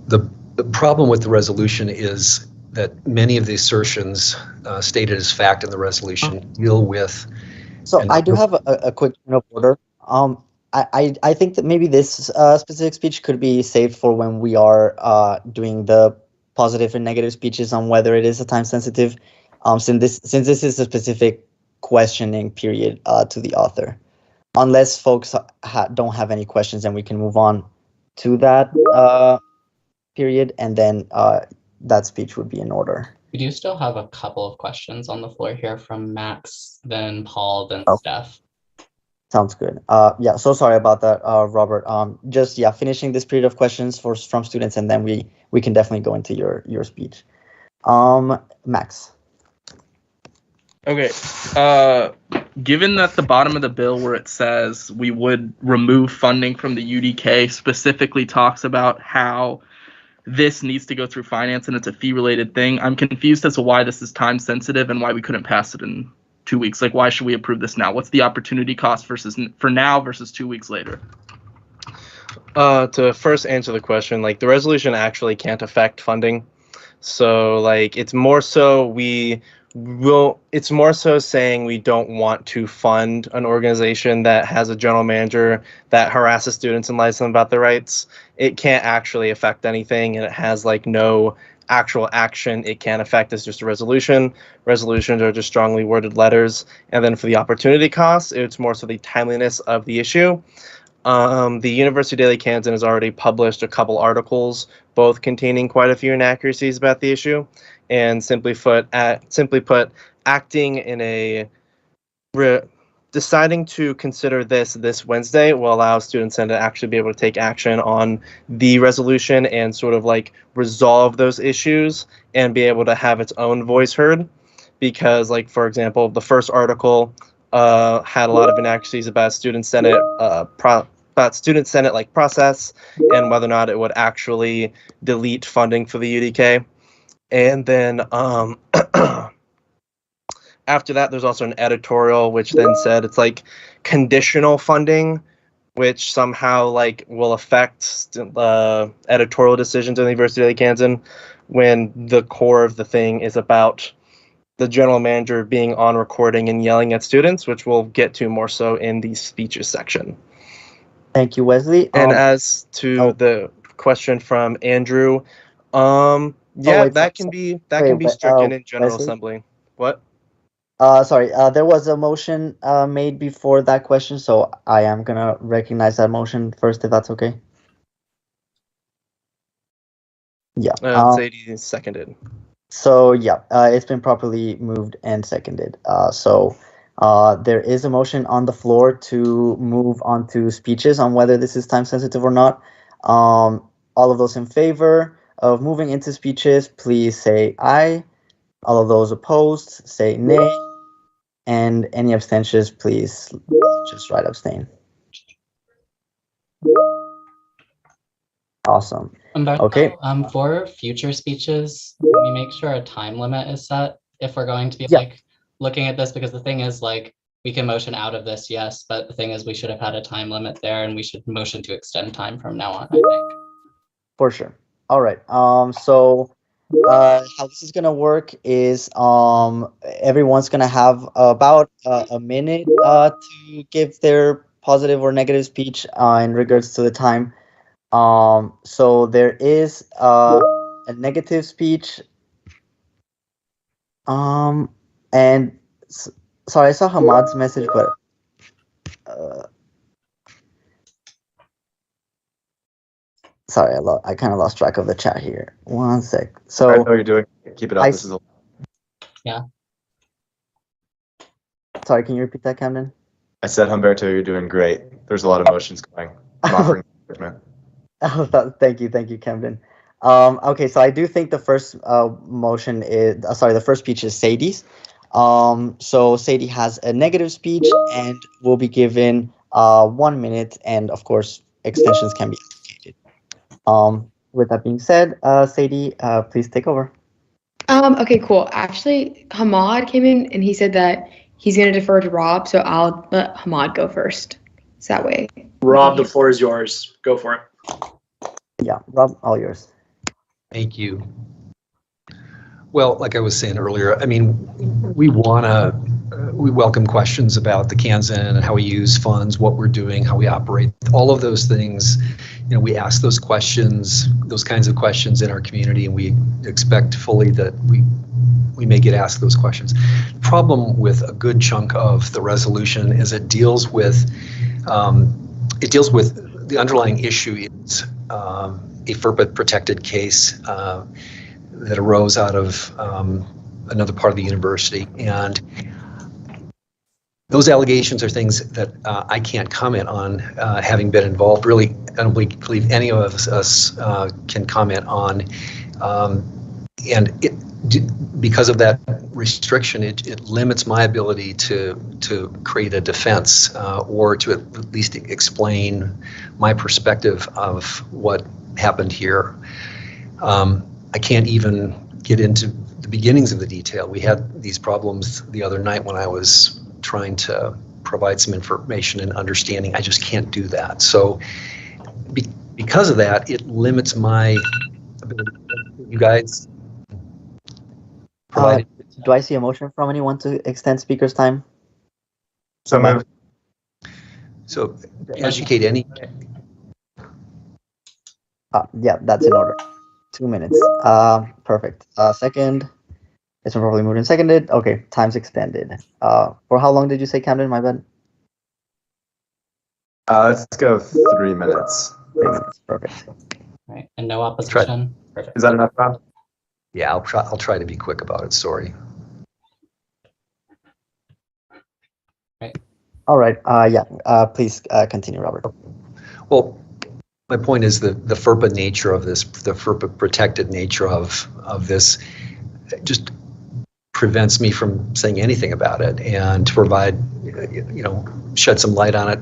The problem with the resolution is that many of the assertions stated as fact in the resolution deal with. So I do have a quick point of order. I think that maybe this specific speech could be saved for when we are doing the positive and negative speeches on whether it is a time sensitive, since this is a specific questioning period to the author. Unless folks don't have any questions, and we can move on to that period, and then that speech would be in order. We do still have a couple of questions on the floor here from Max, then Paul, then Steph. Sounds good. Yeah, so sorry about that, Robert. Just finishing this period of questions from students, and then we can definitely go into your speech. Max. Okay. Given that the bottom of the bill where it says we would remove funding from the UDK specifically talks about how this needs to go through finance and it's a fee-related thing, I'm confused as to why this is time sensitive and why we couldn't pass it in 2 weeks. Like, why should we approve this now? What's the opportunity cost for now versus 2 weeks later? To first answer the question, like, the resolution actually can't affect funding. So, like, it's more so saying we don't want to fund an organization that has a general manager that harasses students and lies to them about their rights. It can't actually affect anything, and it has like no actual action it can affect. Is just a resolution. Resolutions are just strongly worded letters. And then for the opportunity costs, it's more so the timeliness of the issue. The University Daily Kansan has already published a couple articles, both containing quite a few inaccuracies about the issue. And simply put, acting in deciding to consider this Wednesday will allow Student Senate to actually be able to take action on the resolution and sort of like resolve those issues and be able to have its own voice heard. Because, like, for example, the first article had a lot of inaccuracies about Student Senate like process and whether or not it would actually delete funding for the UDK. And then after that, there's also an editorial which then said it's like conditional funding, which somehow like will affect editorial decisions in the University of Kansan, when the core of the thing is about the general manager being on recording and yelling at students, which we'll get to more so in the speeches section. Thank you, Wesley. And as to the question from Andrew, that can be stricken in General Wesley? Assembly. What? Sorry, there was a motion made before that question, so I am gonna recognize that motion first, if that's okay. Yeah. Sadie seconded. So yeah, it's been properly moved and seconded. There is a motion on the floor to move on to speeches on whether this is time sensitive or not. All of those in favor of moving into speeches, please say aye. All of those opposed, say nay. And any abstentions, please just write abstain. Awesome. Umberto, Okay. for future speeches, can we make sure a time limit is set if we're going to be Yeah. like looking at this? Because the thing is, like, we can motion out of this, yes, but the thing is we should have had a time limit there, and we should motion to extend time from now on, I think. For sure. All right. How this is gonna work is everyone's gonna have about a minute to give their positive or negative speech in regards to the time. So there is a negative speech. And sorry, I saw Hamad's message, but sorry, I kind of lost track of the chat here. One sec. So I know you're doing. Keep it up. This is a sorry, can you repeat that, Camden? I said, Humberto, you're doing great. There's a lot of motions going. I'm offering encouragement. Oh, thank you, Camden. Okay, so I do think the first motion is the first speech is Sadie's. So Sadie has a negative speech and will be given 1 minute, and of course extensions can be allocated. With that being said, Sadie, please take over. Okay, cool. Actually, Hamad came in and he said that he's going to defer to Rob, so I'll let Hamad go first. So that way. Rob, the floor is yours. Go for it. Yeah, Rob, all yours. Thank you. Well, like I was saying earlier, I mean, we welcome questions about the Kansan and how we use funds, what we're doing, how we operate, all of those things. You know, we ask those questions, those kinds of questions in our community, and we expect fully that we may get asked those questions. The problem with a good chunk of the resolution is it deals with the underlying issue is a FERPA protected case that arose out of another part of the university. And those allegations are things that I can't comment on, having been involved. Really, I don't believe any of us can comment on. Because of that restriction, it limits my ability to create a defense or to at least explain my perspective of what happened here. I can't even get into the beginnings of the detail. We had these problems the other night when I was trying to provide some information and understanding. I just can't do that. So because of that, it limits my ability. You guys provide. Do I see a motion from anyone to extend speaker's time? So moved. So educate any. Yeah, that's in order. 2 minutes. Perfect. Second. It's been properly moved and seconded. Okay, time's extended. For how long did you say, Camden? My bad. Let's go 3 minutes. 3 minutes. Perfect. Right, and no opposition. Perfect. Is that enough, Rob? Yeah, I'll try to be quick about it. Sorry. Right. All right. Please continue, Robert. Well, my point is the FERPA nature of this, the FERPA protected nature of this, just prevents me from saying anything about it, and to provide, shed some light on it,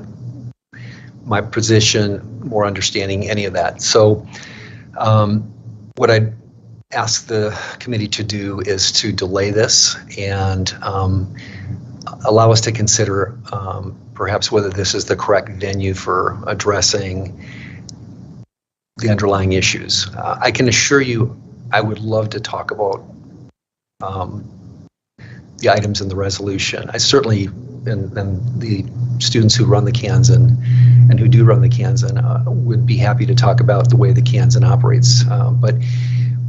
my position, more understanding, any of that. So, what I'd ask the committee to do is to delay this and allow us to consider perhaps whether this is the correct venue for addressing the underlying issues. I can assure you, I would love to talk about the items in the resolution. I certainly, and the students who run the Kansan and who do run the Kansan would be happy to talk about the way the Kansan operates. But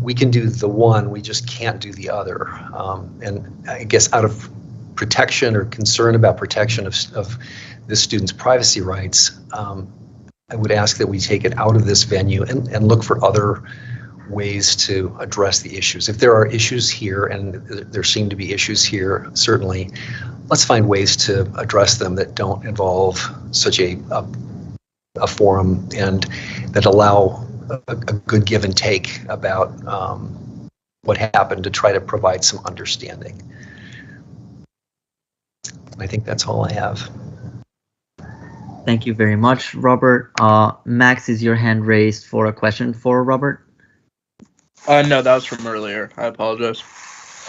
we can do the one, we just can't do the other. And I guess out of protection or concern about protection of this student's privacy rights, I would ask that we take it out of this venue and look for other ways to address the issues. If there are issues here, and there seem to be issues here, certainly, let's find ways to address them that don't involve such a forum and that allow a good give and take about what happened to try to provide some understanding. I think that's all I have. Thank you very much, Robert. Max, is your hand raised for a question for Robert? No, that was from earlier. I apologize.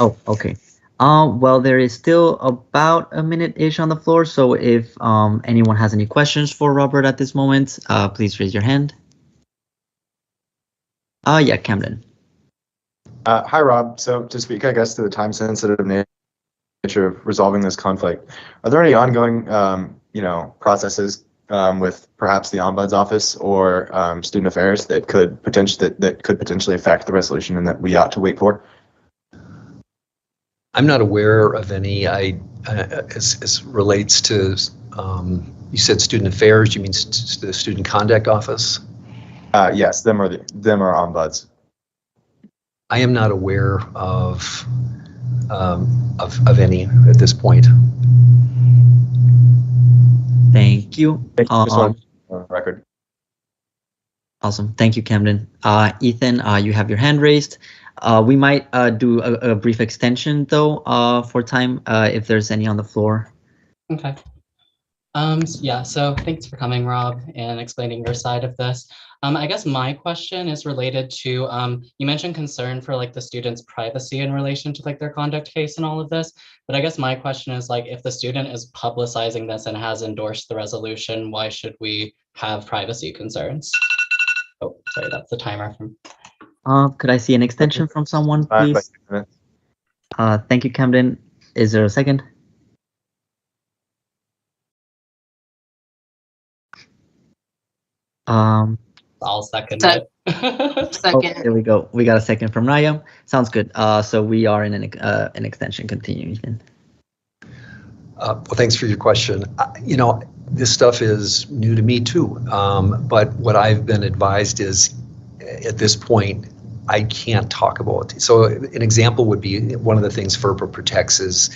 Oh, okay. Well, there is still about a minute-ish on the floor, so if anyone has any questions for Robert at this moment, please raise your hand. Yeah, Camden. Hi, Rob. So to speak, I guess, to the time-sensitive nature of resolving this conflict, are there any ongoing, processes with perhaps the Ombuds office or student affairs that could potentially affect the resolution and that we ought to wait for? I'm not aware of any. As relates to, you said student affairs. You mean the student conduct office? Yes, them are Ombuds. I am not aware of any at this point. Thank you. Just on record. Awesome. Thank you, Camden. Ethan, you have your hand raised. We might do a brief extension, though, for time, if there's any on the floor. Okay. Yeah, so thanks for coming, Rob, and explaining your side of this. I guess my question is related to, you mentioned concern for like the students' privacy in relation to like their conduct case and all of this, but I guess my question is like, if the student is publicizing this and has endorsed the resolution, why should we have privacy concerns? Oh, sorry, that's the timer from. Could I see an extension from someone, please? Thank you, Camden. Is there a second? I'll second it. Second. Oh, there we go. We got a second from Raya. Sounds good. So we are in an extension. Continue, Ethan. Well, thanks for your question. This stuff is new to me too. But what I've been advised is, at this point, I can't talk about it. So an example would be one of the things FERPA protects is,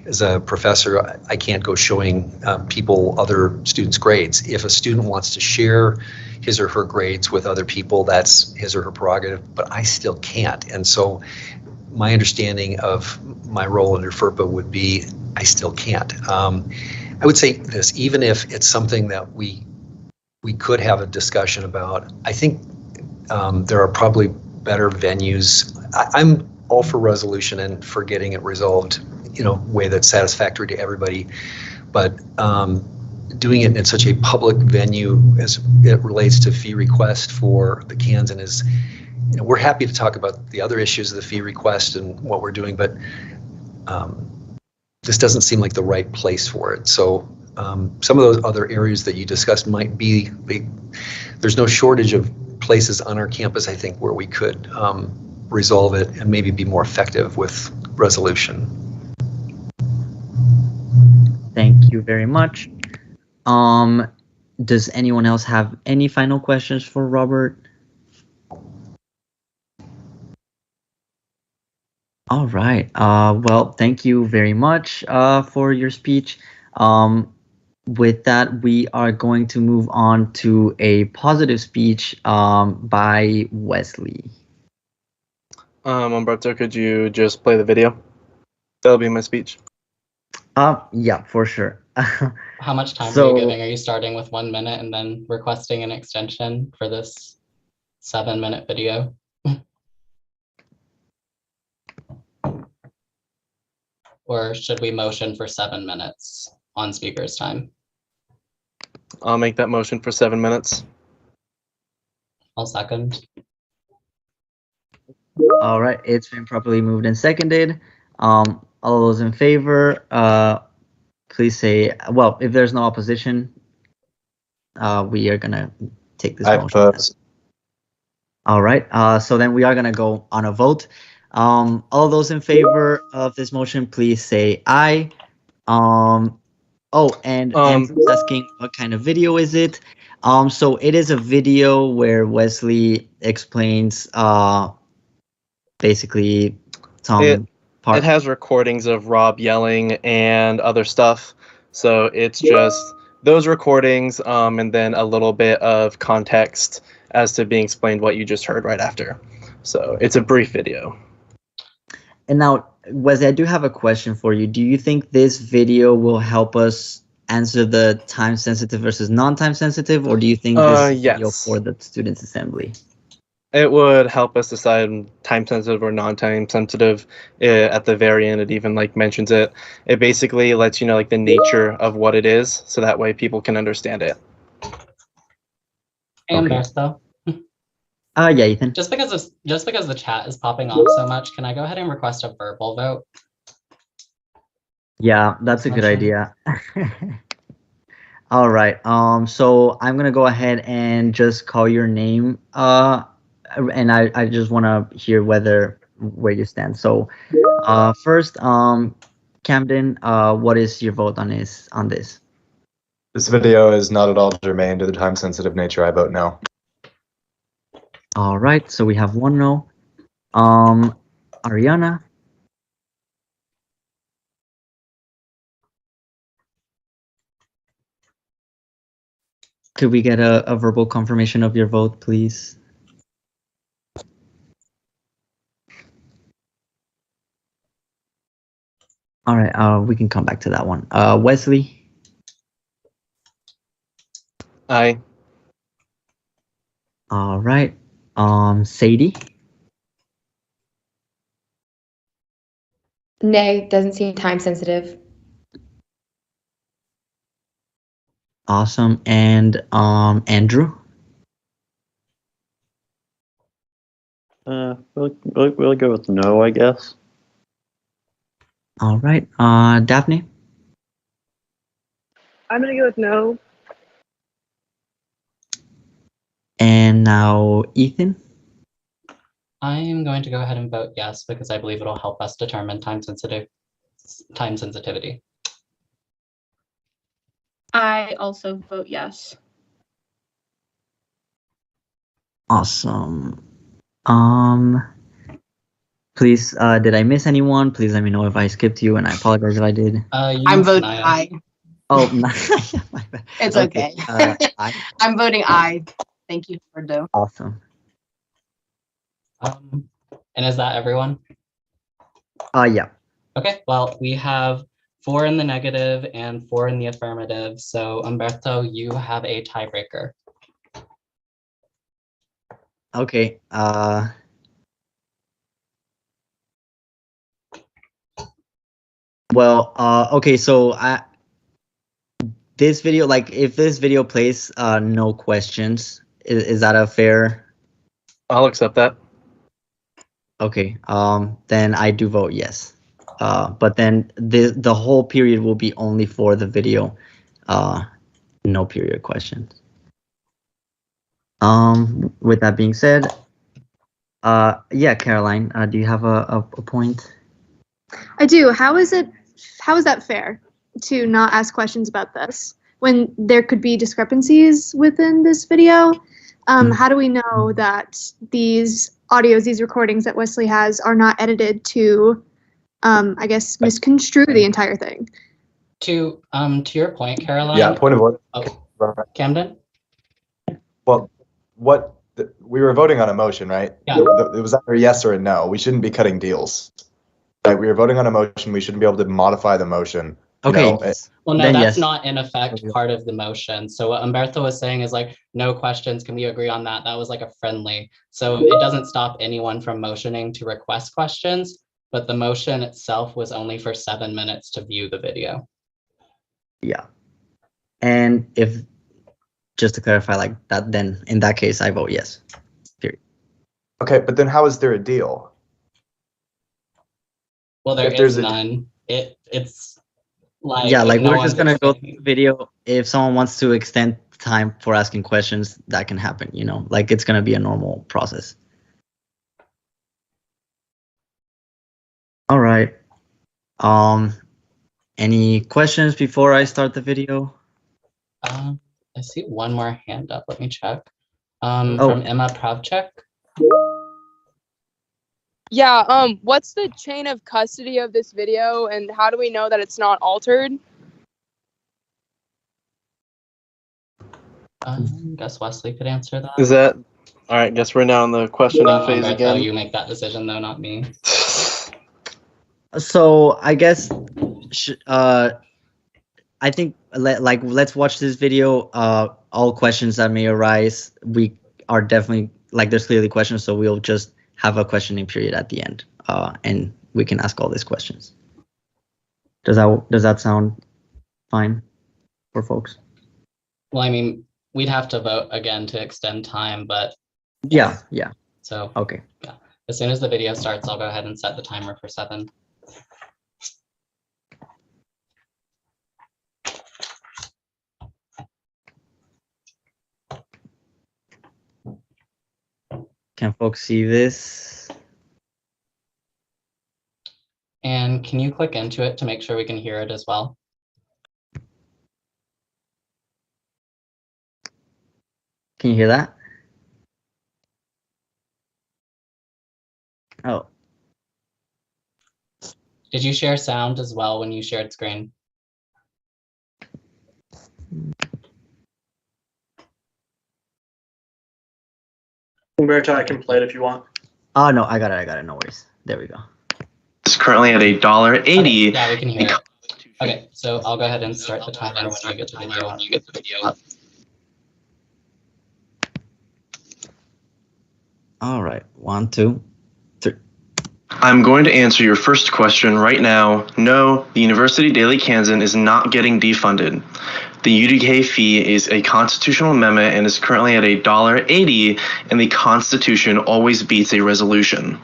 as a professor, I can't go showing other students' grades. If a student wants to share his or her grades with other people, that's his or her prerogative, but I still can't. And so my understanding of my role under FERPA would be I still can't. I would say this, even if it's something that we could have a discussion about, I think there are probably better venues. I'm all for resolution and for getting it resolved in a way that's satisfactory to everybody, but doing it in such a public venue as it relates to fee request for the Kansan is, we're happy to talk about the other issues of the fee request and what we're doing, but this doesn't seem like the right place for it. So some of those other areas that you discussed might be, there's no shortage of places on our campus, I think, where we could resolve it and maybe be more effective with resolution. Thank you very much. Does anyone else have any final questions for Robert? All right. Well, thank you very much for your speech. With that, we are going to move on to a positive speech by Wesley. Umberto, could you just play the video? That'll be my speech. Yeah, for sure. How much time are you giving? Are you starting with 1 minute and then requesting an extension for this 7-minute video? Or should we motion for 7 minutes on speaker's time? I'll make that motion for 7 minutes. I'll second. All right, it's been properly moved and seconded. All those in favor, please say, well, if there's no opposition, we are gonna take this motion. All right, so then we are gonna go on a vote. All those in favor of this motion, please say aye. Oh, and Andrew's asking what kind of video is it? So it is a video where Wesley explains basically some It has recordings of Rob yelling and other stuff. So it's just those recordings and then a little bit of context as to being explained what you just heard right after. So it's a brief video. And now, Wesley, I do have a question for you. Do you think this video will help us answer the time sensitive versus non-time sensitive, or do you think this is a video Yes. for the students assembly? It would help us decide time sensitive or non-time sensitive. At the very end, it even like mentions it. It basically lets you know like the nature of what it is, so that way people can understand it. Hey, Humberto. Yeah, Ethan. Just because the chat is popping off so much, can I go ahead and request a verbal vote? Yeah, that's a good idea. All right. So I'm gonna go ahead and just call your name. And I just want to hear where you stand. So, first, Camden, what is your vote on this? This video is not at all germane to the time-sensitive nature. I vote no. All right. So we have one no. Ariana. Could we get a verbal confirmation of your vote, please? All right, we can come back to that one. Wesley? Aye. All right. Sadie? Nay, doesn't seem time sensitive. Awesome. And Andrew? We'll go with no, I guess. All right. Daphne? I'm gonna go with no. And now Ethan? I am going to go ahead and vote yes because I believe it'll help us determine time sensitivity. I also vote yes. Awesome. Please, did I miss anyone? Please let me know if I skipped you, and I apologize if I did. I'm voting aye. Oh, my bad. It's okay. Aye. I'm voting aye. Thank you, Fernando. Awesome. And is that everyone? Yeah. Okay, well, we have 4 in the negative and 4 in the affirmative. So Humberto, you have a tiebreaker. Okay. Well, okay, so this video, like if this video plays no questions, is that a fair? I'll accept that. Okay, then I do vote yes. But then the whole period will be only for the video, no period questions. With that being said, yeah, Caroline, do you have a point? I do. How is that fair to not ask questions about this when there could be discrepancies within this video? How do we know that these audios, these recordings that Wesley has are not edited to, I guess, misconstrue the entire thing? To your point, Caroline. Yeah, point of order. Oh, Camden? Well, we were voting on a motion, right? Yeah. It was either a yes or a no. We shouldn't be cutting deals. Right? We were voting on a motion. We shouldn't be able to modify the motion. Okay. Well, no, Then that's yes. not in effect part of the motion. So what Humberto was saying is like, no questions. Can we agree on that? That was like a friendly. So it doesn't stop anyone from motioning to request questions, but the motion itself was only for 7 minutes to view the video. Yeah. And if, just to clarify like that, then in that case, I vote yes. Period. Okay, but then how is there a deal? Well, there If there's is a- none. It's like, Yeah, like no we're one's just gonna go explaining. through the video. If someone wants to extend time for asking questions, that can happen, you know, like it's gonna be a normal process. All right. Any questions before I start the video? I see one more hand up. Let me check. Oh. From Emma Pravchek. Yeah, what's the chain of custody of this video and how do we know that it's not altered? Guess Wesley could answer that. Is that all right? Guess we're now in the questioning phase Umberto, again. you make that decision though, not me. So I guess, I think let's watch this video. All questions that may arise, we are definitely there's clearly questions, so we'll just have a questioning period at the end, and we can ask all these questions. Does that sound fine for folks? Well, I mean, we'd have to vote again to extend time, but Yeah. so Okay. yeah. As soon as the video starts, I'll go ahead and set the timer for 7. Can folks see this? And can you click into it to make sure we can hear it as well? Can you hear that? Oh. Did you share sound as well when you shared screen? Umberto, I can play it if you want. Oh no, I got it. No worries. There we go. It's currently at $1.80. Okay, yeah, we can hear it. Okay, so I'll go ahead and start the timer when you get the video up. All right, 1, 2, 3. I'm going to answer your first question right now. No, the University Daily Kansan is not getting defunded. The UDK fee is a constitutional amendment and is currently at $1.80, and the Constitution always beats a resolution.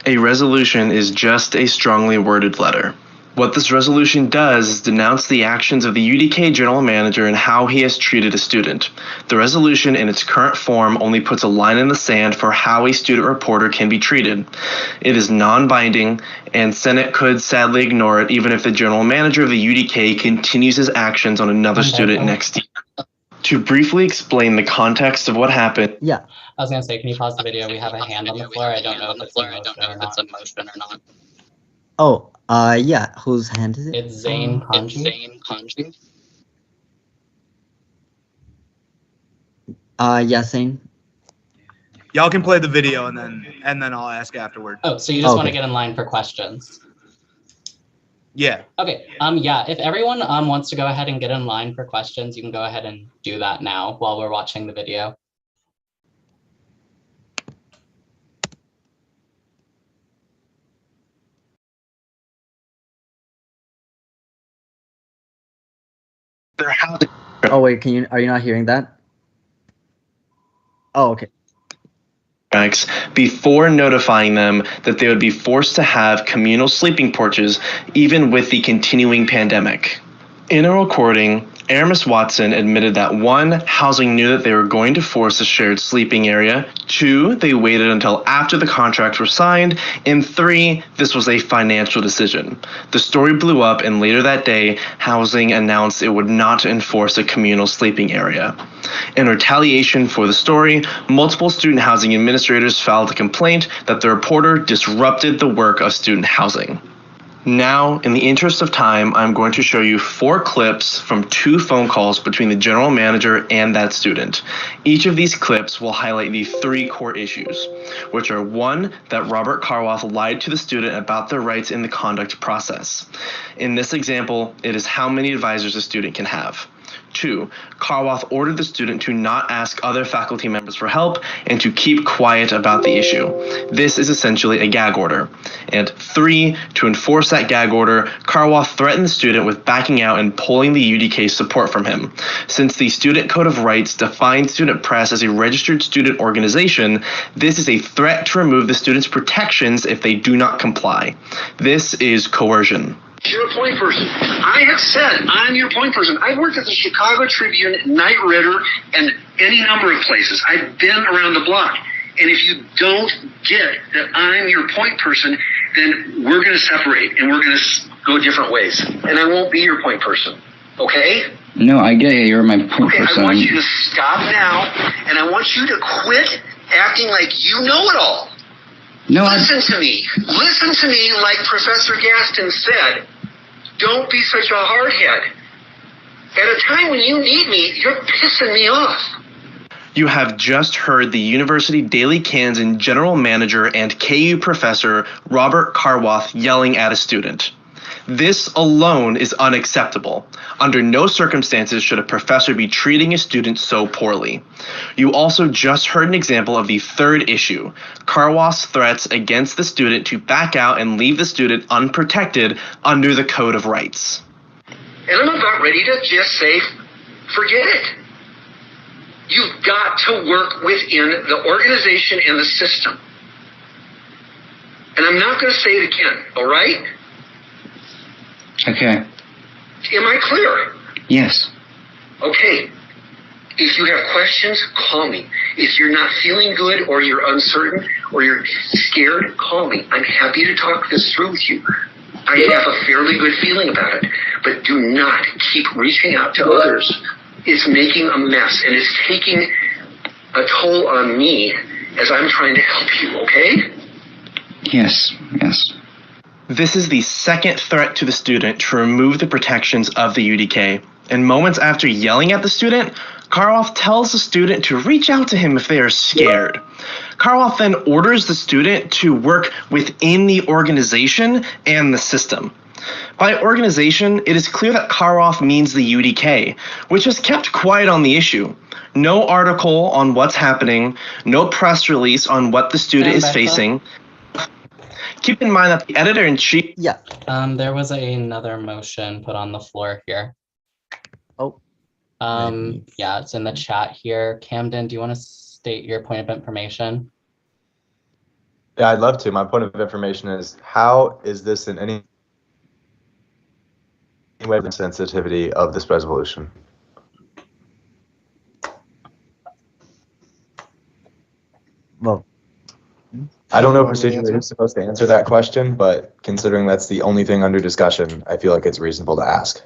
A resolution is just a strongly worded letter. What this resolution does is denounce the actions of the UDK general manager and how he has treated a student. The resolution in its current form only puts a line in the sand for how a student reporter can be treated. It is non-binding, and Senate could sadly ignore it even if the general manager of the UDK continues his actions on another student next year. To briefly explain the context of what happened. Yeah. I was gonna say, can you pause the video? We have a hand on the floor. I don't know if it's a motion or not. Oh, yeah. Whose hand is it? It's Zane Kanji. Yeah, Zane. Y'all can play the video and then I'll ask afterward. Oh, so you just want to get in line for questions? Yeah. Okay. Yeah. If everyone wants to go ahead and get in line for questions, you can go ahead and do that now while we're watching the video. Oh wait, are you not hearing that? Oh, okay. Before notifying them that they would be forced to have communal sleeping porches even with the continuing pandemic. In a recording, Aramis Watson admitted that 1, housing knew that they were going to force a shared sleeping area, 2, they waited until after the contracts were signed, and 3, this was a financial decision. The story blew up, and later that day, housing announced it would not enforce a communal sleeping area. In retaliation for the story, multiple student housing administrators filed a complaint that the reporter disrupted the work of student housing. Now, in the interest of time, I'm going to show you 4 clips from 2 phone calls between the general manager and that student. Each of these clips will highlight the 3 core issues, which are 1, that Robert Karwoth lied to the student about their rights in the conduct process. In this example, it is how many advisors a student can have. 2, Karwoth ordered the student to not ask other faculty members for help and to keep quiet about the issue. This is essentially a gag order. And 3, to enforce that gag order, Karwoth threatened the student with backing out and pulling the UDK support from him. Since the Student Code of Rights defines student press as a registered student organization, this is a threat to remove the student's protections if they do not comply. This is coercion. You're a point person. I have said I'm your point person. I've worked at the Chicago Tribune, Knight Ridder, and any number of places. I've been around the block. And if you don't get that I'm your point person, then we're going to separate and we're going to go different ways. And I won't be your point person. Okay? No, I get it. You're my point Okay, person. I want you to stop now, and I want you to quit acting like you know it all. No, Listen to me. Listen to me like Professor Gaston said. Don't be such a hardhead. At a time when you need me, you're pissing me off. You have just heard the University Daily Kansan General Manager and KU Professor Robert Carwath yelling at a student. This alone is unacceptable. Under no circumstances should a professor be treating a student so poorly. You also just heard an example of the third issue, Carwath's threats against the student to back out and leave the student unprotected under the Code of Rights. And I'm about ready to just say, forget it. You've got to work within the organization and the system. And I'm not going to say it again, all right? Okay. Am I clear? Yes. Okay. If you have questions, call me. If you're not feeling good or you're uncertain or you're scared, call me. I'm happy to talk this through with you. I have a fairly good feeling about it, but do not keep reaching out to others. It's making a mess, and it's taking a toll on me as I'm trying to help you, okay? Yes. This is the second threat to the student to remove the protections of the UDK, and moments after yelling at the student, Carwath tells the student to reach out to him if they are scared. Carwath then orders the student to work within the organization and the system. By organization, it is clear that Carwath means the UDK, which has kept quiet on the issue. No article on what's happening, no press release on what the student is facing. Keep in mind that the editor-in-chief... Yeah. There was another motion put on the floor here. Oh. Yeah, it's in the chat here. Camden, do you want to state your point of information? Yeah, I'd love to. My point of information is, how is this in any way the sensitivity of this resolution? Well, I don't know procedurally who's supposed to answer that question, but considering that's the only thing under discussion, I feel like it's reasonable to ask.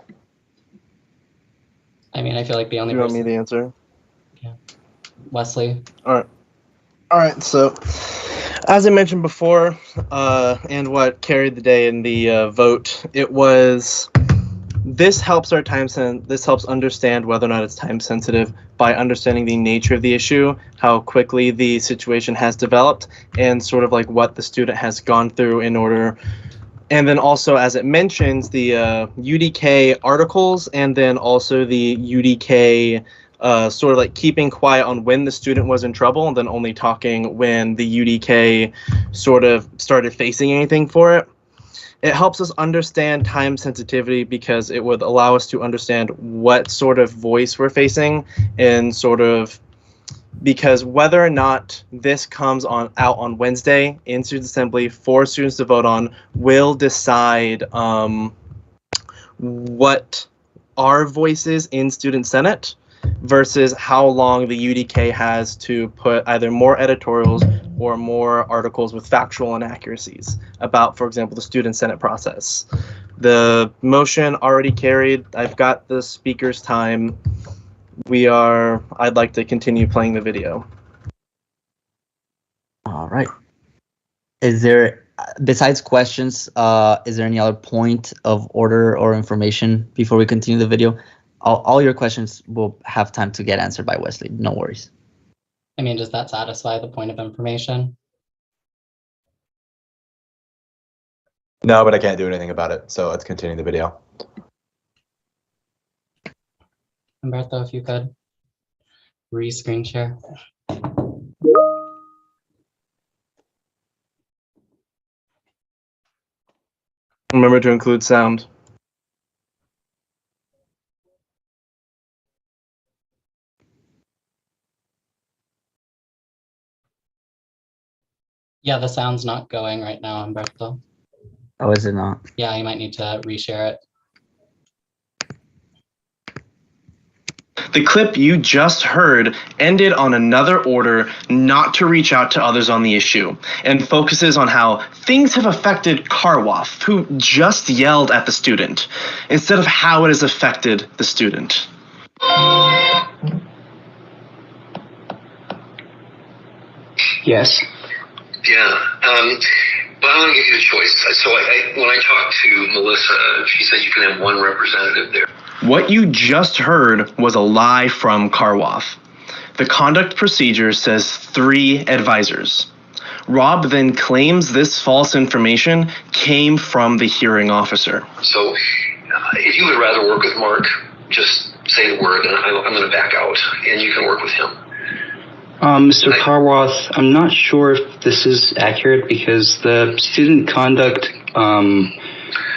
I mean, I feel like the only You want me person... to answer? Yeah. Wesley? All right, so as I mentioned before, and what carried the day in the vote, it was, this helps understand whether or not it's time sensitive by understanding the nature of the issue, how quickly the situation has developed, and sort of like what the student has gone through in order. And then also, as it mentions, the UDK articles, and then also the UDK sort of like keeping quiet on when the student was in trouble, and then only talking when the UDK sort of started facing anything for it. It helps us understand time sensitivity because it would allow us to understand what sort of voice we're facing, and sort of, because whether or not this comes out on Wednesday in Student Assembly for students to vote on will decide what our voice is in Student Senate versus how long the UDK has to put either more editorials or more articles with factual inaccuracies about, for example, the Student Senate process. The motion already carried. I've got the speaker's time. I'd like to continue playing the video. All right. Is there, besides questions, is there any other point of order or information before we continue the video? All your questions will have time to get answered by Wesley. No worries. I mean, does that satisfy the point of information? No, but I can't do anything about it, so let's continue the video. Humberto, if you could re-screen share. Remember to include sound. Yeah, the sound's not going right now, Humberto. Oh, is it not? Yeah, you might need to reshare it. The clip you just heard ended on another order not to reach out to others on the issue, and focuses on how things have affected Carwath, who just yelled at the student, instead of how it has affected the student. Yes. Yeah. But I want to give you a choice. So when I talked to Melissa, she said you can have one representative there. What you just heard was a lie from Karwoff. The conduct procedure says 3 advisors. Rob then claims this false information came from the hearing officer. So if you would rather work with Mark, just say the word and I'm going to back out and you can work with him. Mr. Karwoth, I'm not sure if this is accurate because the student conduct,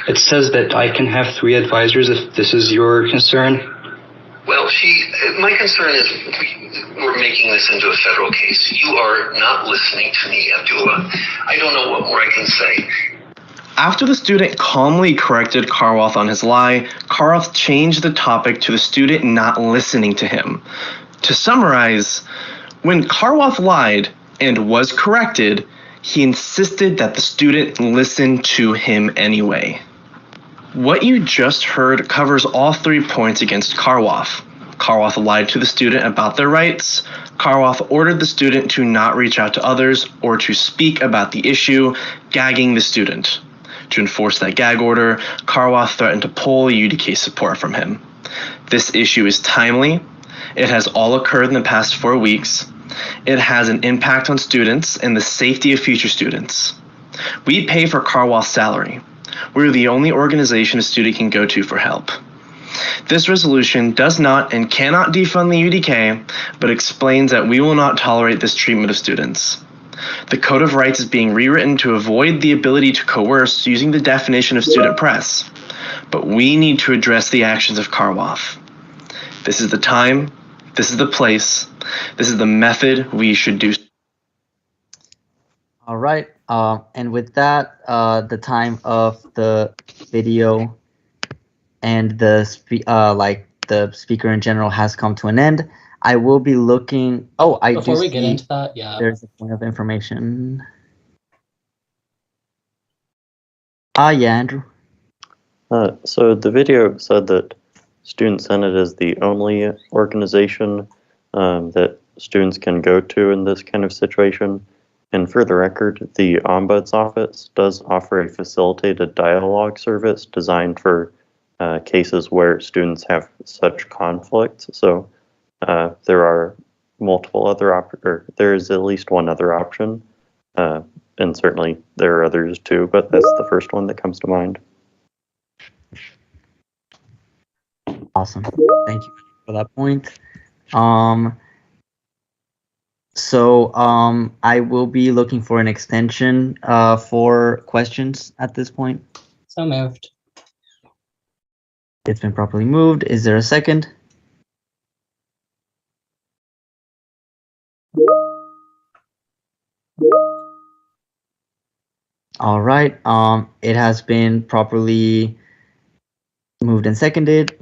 it says that I can have 3 advisors if this is your concern. Well, my concern is we're making this into a federal case. You are not listening to me, Abdullah. I don't know what more I can say. After the student calmly corrected Karwoff on his lie, Karwoff changed the topic to the student not listening to him. To summarize, when Karwoff lied and was corrected, he insisted that the student listen to him anyway. What you just heard covers all 3 points against Karwoff. Karwoff lied to the student about their rights. Karwoff ordered the student to not reach out to others or to speak about the issue, gagging the student. To enforce that gag order, Karwoff threatened to pull UDK support from him. This issue is timely. It has all occurred in the past 4 weeks. It has an impact on students and the safety of future students. We pay for Karwoff's salary. We're the only organization a student can go to for help. This resolution does not and cannot defund the UDK, but explains that we will not tolerate this treatment of students. The Code of Rights is being rewritten to avoid the ability to coerce using the definition of student press, but we need to address the actions of Karwoff. This is the time, this is the place, this is the method we should do. All right. And with that, the time of the video and the speaker in general has come to an end. I will be looking. Oh, Before we get into that, yeah. There's a point of information. Yeah, Andrew. So the video said that Student Senate is the only organization that students can go to in this kind of situation. And for the record, the Ombuds Office does offer a facilitated dialogue service designed for cases where students have such conflicts. So there are multiple other there is at least one other option, and certainly there are others too, but that's the first one that comes to mind. Awesome. Thank you for that point. So I will be looking for an extension for questions at this point. So moved. It's been properly moved. Is there a second? All right. It has been properly moved and seconded.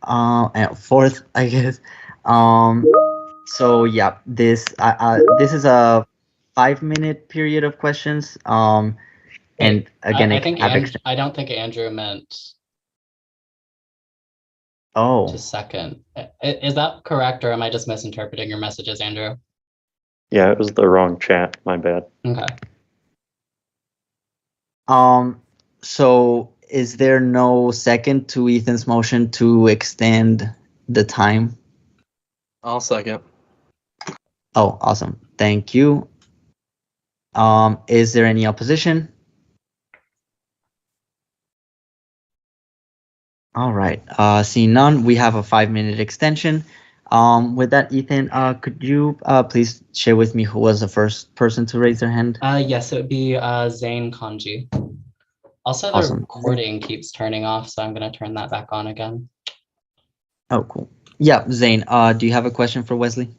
And fourth, I guess. So yeah, this is a 5-minute period of questions. And again, I don't think Andrew meant. Oh. To second. Is that correct, or am I just misinterpreting your messages, Andrew? Yeah, it was the wrong chat. My bad. Okay. So is there no second to Ethan's motion to extend the time? I'll second. Oh, awesome. Thank you. Is there any opposition? All right. Seeing none, we have a 5-minute extension. With that, Ethan, could you please share with me who was the first person to raise their hand? Yes, it would be Zane Kanji. Also, the Awesome. recording keeps turning off, so I'm going to turn that back on again. Oh, cool. Yeah, Zane, do you have a question for Wesley?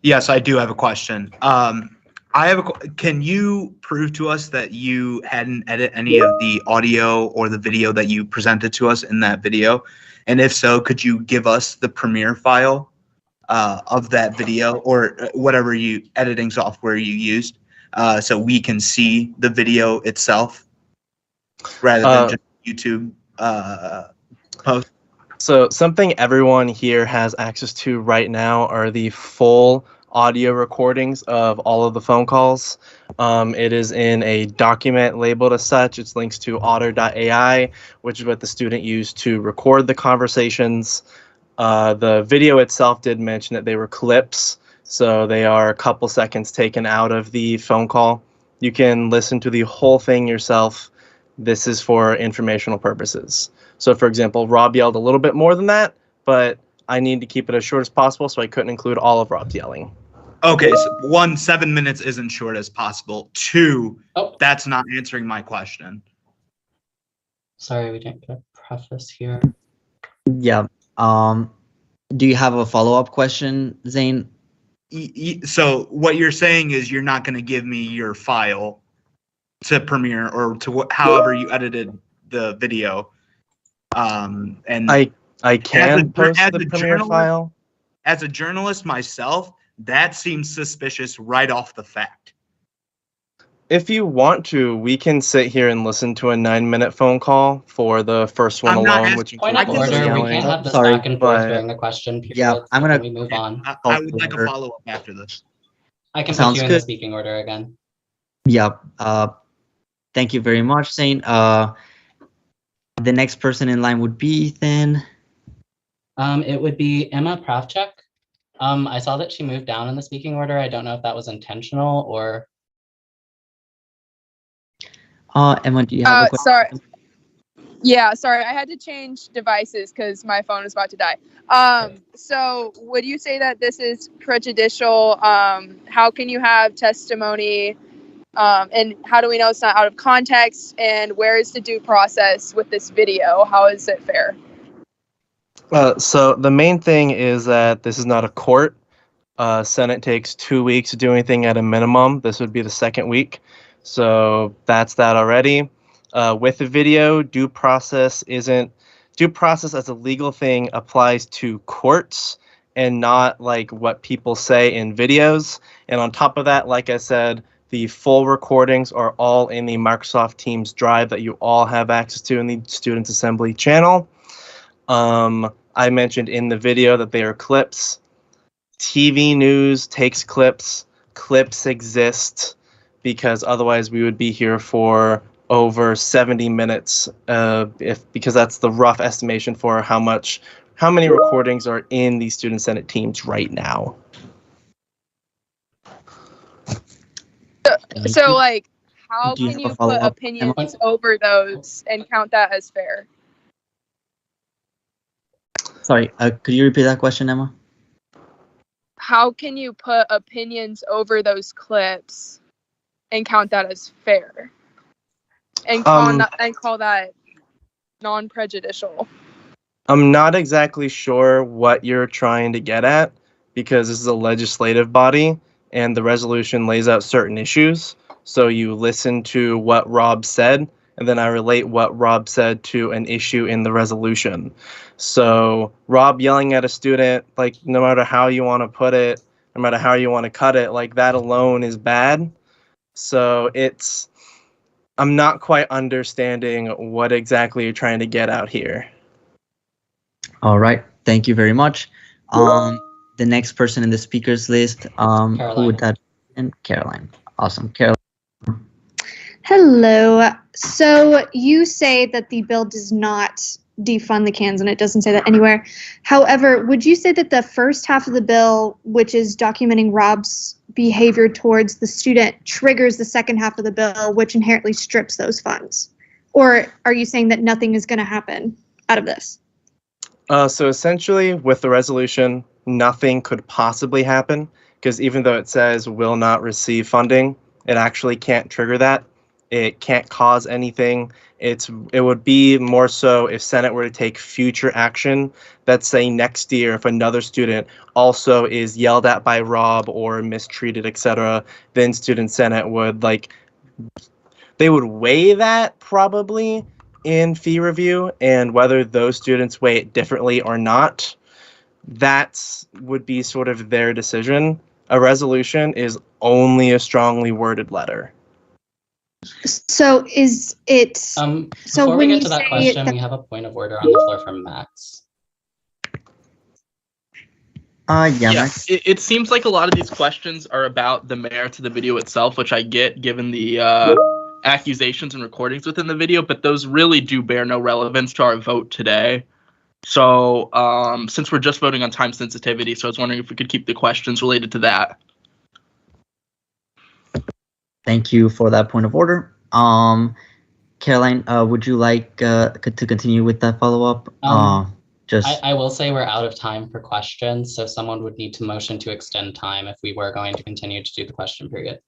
Yes, I do have a question. I have can you prove to us that you hadn't edited any of the audio or the video that you presented to us in that video? And if so, could you give us the Premiere file of that video or whatever editing software you used so we can see the video itself rather than just YouTube post? So something everyone here has access to right now are the full audio recordings of all of the phone calls. It is in a document labeled as such. It's links to otter.ai, which is what the student used to record the conversations. The video itself did mention that they were clips, so they are a couple seconds taken out of the phone call. You can listen to the whole thing yourself. This is for informational purposes. So, for example, Rob yelled a little bit more than that, but I need to keep it as short as possible, so I couldn't include all of Rob's yelling. Okay, so 1, 7 minutes isn't short as possible. 2, that's not answering my question. Sorry, we didn't get a preface here. Yeah. Do you have a follow-up question, Zane? So what you're saying is you're not going to give me your file to Premiere or to however you edited the video. And I can post the Premiere file. As a journalist myself, that seems suspicious right off the fact. If you want to, we can sit here and listen to a 9-minute phone call for the first one alone, which Point of order, we can't have this back and forth during the question period. Yeah, I'm gonna. Can we move on? I would like a follow-up after this. I can Sounds put you in good. the speaking order again. Yeah. Thank you very much, Zane. The next person in line would be then. It would be Emma Pravchuk. I saw that she moved down in the speaking order. I don't know if that was intentional or. Emma, do you have a question? Sorry. Yeah, sorry. I had to change devices because my phone is about to die. So would you say that this is prejudicial? How can you have testimony? And how do we know it's not out of context? And where is the due process with this video? How is it fair? So the main thing is that this is not a court. Senate takes 2 weeks to do anything at a minimum. This would be the second week. So that's that already. With the video, due process as a legal thing applies to courts and not like what people say in videos. And on top of that, like I said, the full recordings are all in the Microsoft Teams drive that you all have access to in the Students Assembly channel. I mentioned in the video that they are clips. TV news takes clips. Clips exist because otherwise we would be here for over 70 minutes because that's the rough estimation for how many recordings are in the Student Senate Teams right now. So like, how Do you can have a you put follow-up, opinions over those and count that as fair? Sorry, could you repeat that question, Emma? How can you put opinions over those clips and count that as fair? And call that non-prejudicial? I'm not exactly sure what you're trying to get at because this is a legislative body and the resolution lays out certain issues. So you listen to what Rob said and then I relate what Rob said to an issue in the resolution. So Rob yelling at a student, like no matter how you want to put it, no matter how you want to cut it, like that alone is bad. So I'm not quite understanding what exactly you're trying to get out here. All right, thank you very much. The next person in the speakers list, who would that be? And Caroline. Awesome, Caroline. Hello. So you say that the bill does not defund the cans, and it doesn't say that anywhere. However, would you say that the first half of the bill, which is documenting Rob's behavior towards the student, triggers the second half of the bill, which inherently strips those funds? Or are you saying that nothing is going to happen out of this? So essentially, with the resolution, nothing could possibly happen because even though it says will not receive funding, it actually can't trigger that. It can't cause anything. It would be more so if Senate were to take future action. Let's say next year, if another student also is yelled at by Rob or mistreated, etc., then Student Senate would they would weigh that probably in fee review, and whether those students weigh it differently or not, that would be sort of their decision. A resolution is only a strongly worded letter. So is it? Before we get to that question, we have a point of order on the floor from Max. Yeah, Yeah, Max. it seems like a lot of these questions are about the merits of the video itself, which I get given the accusations and recordings within the video, but those really do bear no relevance to our vote today. So since we're just voting on time sensitivity, so I was wondering if we could keep the questions related to that. Thank you for that point of order. Caroline, would you like to continue with that follow-up? I will say we're out of time for questions, so someone would need to motion to extend time if we were going to continue to do the question period.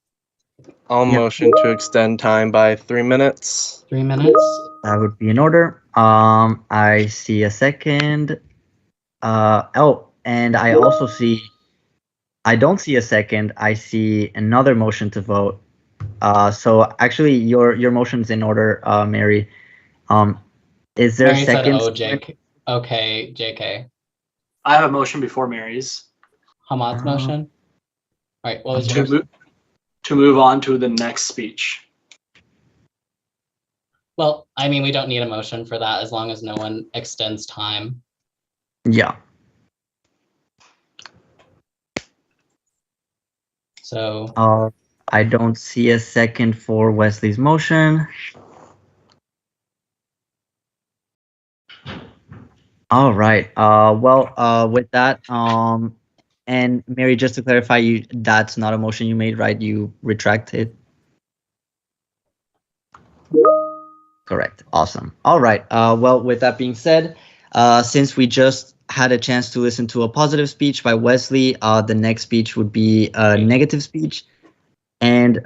I'll motion to extend time by 3 minutes. 3 minutes. That would be in order. I see a second. And I also see. I don't see a second. I see another motion to vote. So actually, your motion's in order, Mary. Is there Mary a second? said, Okay, JK. I have a motion before Mary's. Hamad's motion? All right, what was to yours? To move on to the next speech. Well, I mean, we don't need a motion for that as long as no one extends time. Yeah. So. I don't see a second for Wesley's motion. All right. With that, and Mary, just to clarify, that's not a motion you made, right? You retract it. Correct. Awesome. All right. With that being said, since we just had a chance to listen to a positive speech by Wesley, the next speech would be a negative speech. And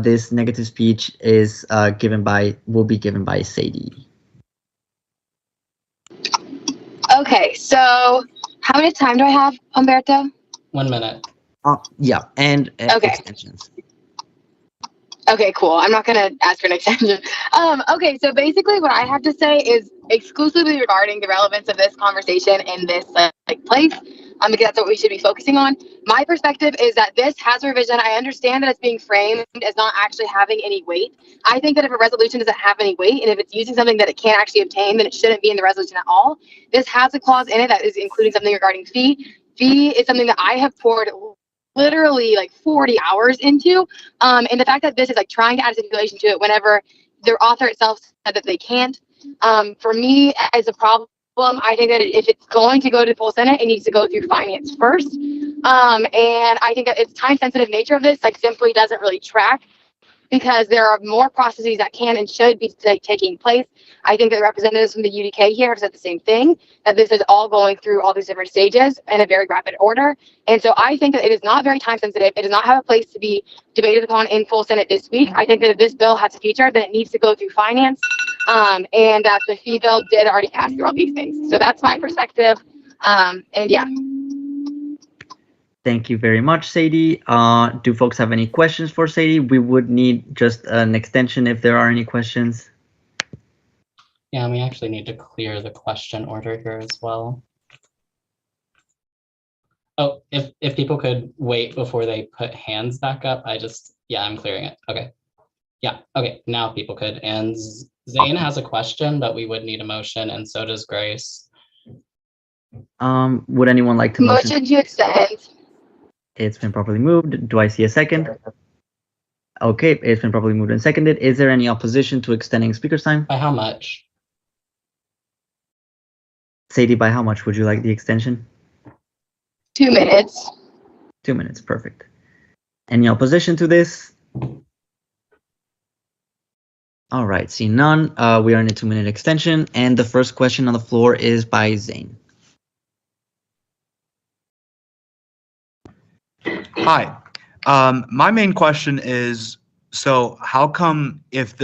this negative speech is will be given by Sadie. Okay, so how much time do I have, Umberto? 1 minute. Yeah, and okay. Extensions. Okay, cool. I'm not gonna ask for an extension. Okay, so basically what I have to say is exclusively regarding the relevance of this conversation in this place, because that's what we should be focusing on. My perspective is that this hazard revision, I understand that it's being framed as not actually having any weight. I think that if a resolution doesn't have any weight, and if it's using something that it can't actually obtain, then it shouldn't be in the resolution at all. This has a clause in it that is including something regarding fee. Fee is something that I have poured literally like 40 hours into, and the fact that this is like trying to add a stipulation to it whenever the author itself said that they can't, for me as a problem. I think that if it's going to go to full Senate, it needs to go through finance first, and I think that its time sensitive nature of this simply doesn't really track, because there are more processes that can and should be taking place. I think that the representatives from the UDK here have said the same thing, that this is all going through all these different stages in a very rapid order. And so I think that it is not very time sensitive. It does not have a place to be debated upon in full Senate this week. I think that if this bill has a future, then it needs to go through finance, and that the fee bill did already pass through all these things. So that's my perspective. And yeah. Thank you very much, Sadie. Do folks have any questions for Sadie? We would need just an extension if there are any questions. Yeah, we actually need to clear the question order here as well. Oh, if people could wait before they put hands back up, I'm clearing it. Okay. Yeah, okay, now people could. And Zane has a question, but we would need a motion, and so does Grace. Would anyone like to motion to extend? It's been properly moved. Do I see a second? Okay, it's been properly moved and seconded. Is there any opposition to extending speaker's time? By how much? Sadie, by how much would you like the extension? 2 minutes. 2 minutes, perfect. Any opposition to this? All right, see none. We are in a 2 minute extension, and the first question on the floor is by Zane. Hi. My main question is, so how come if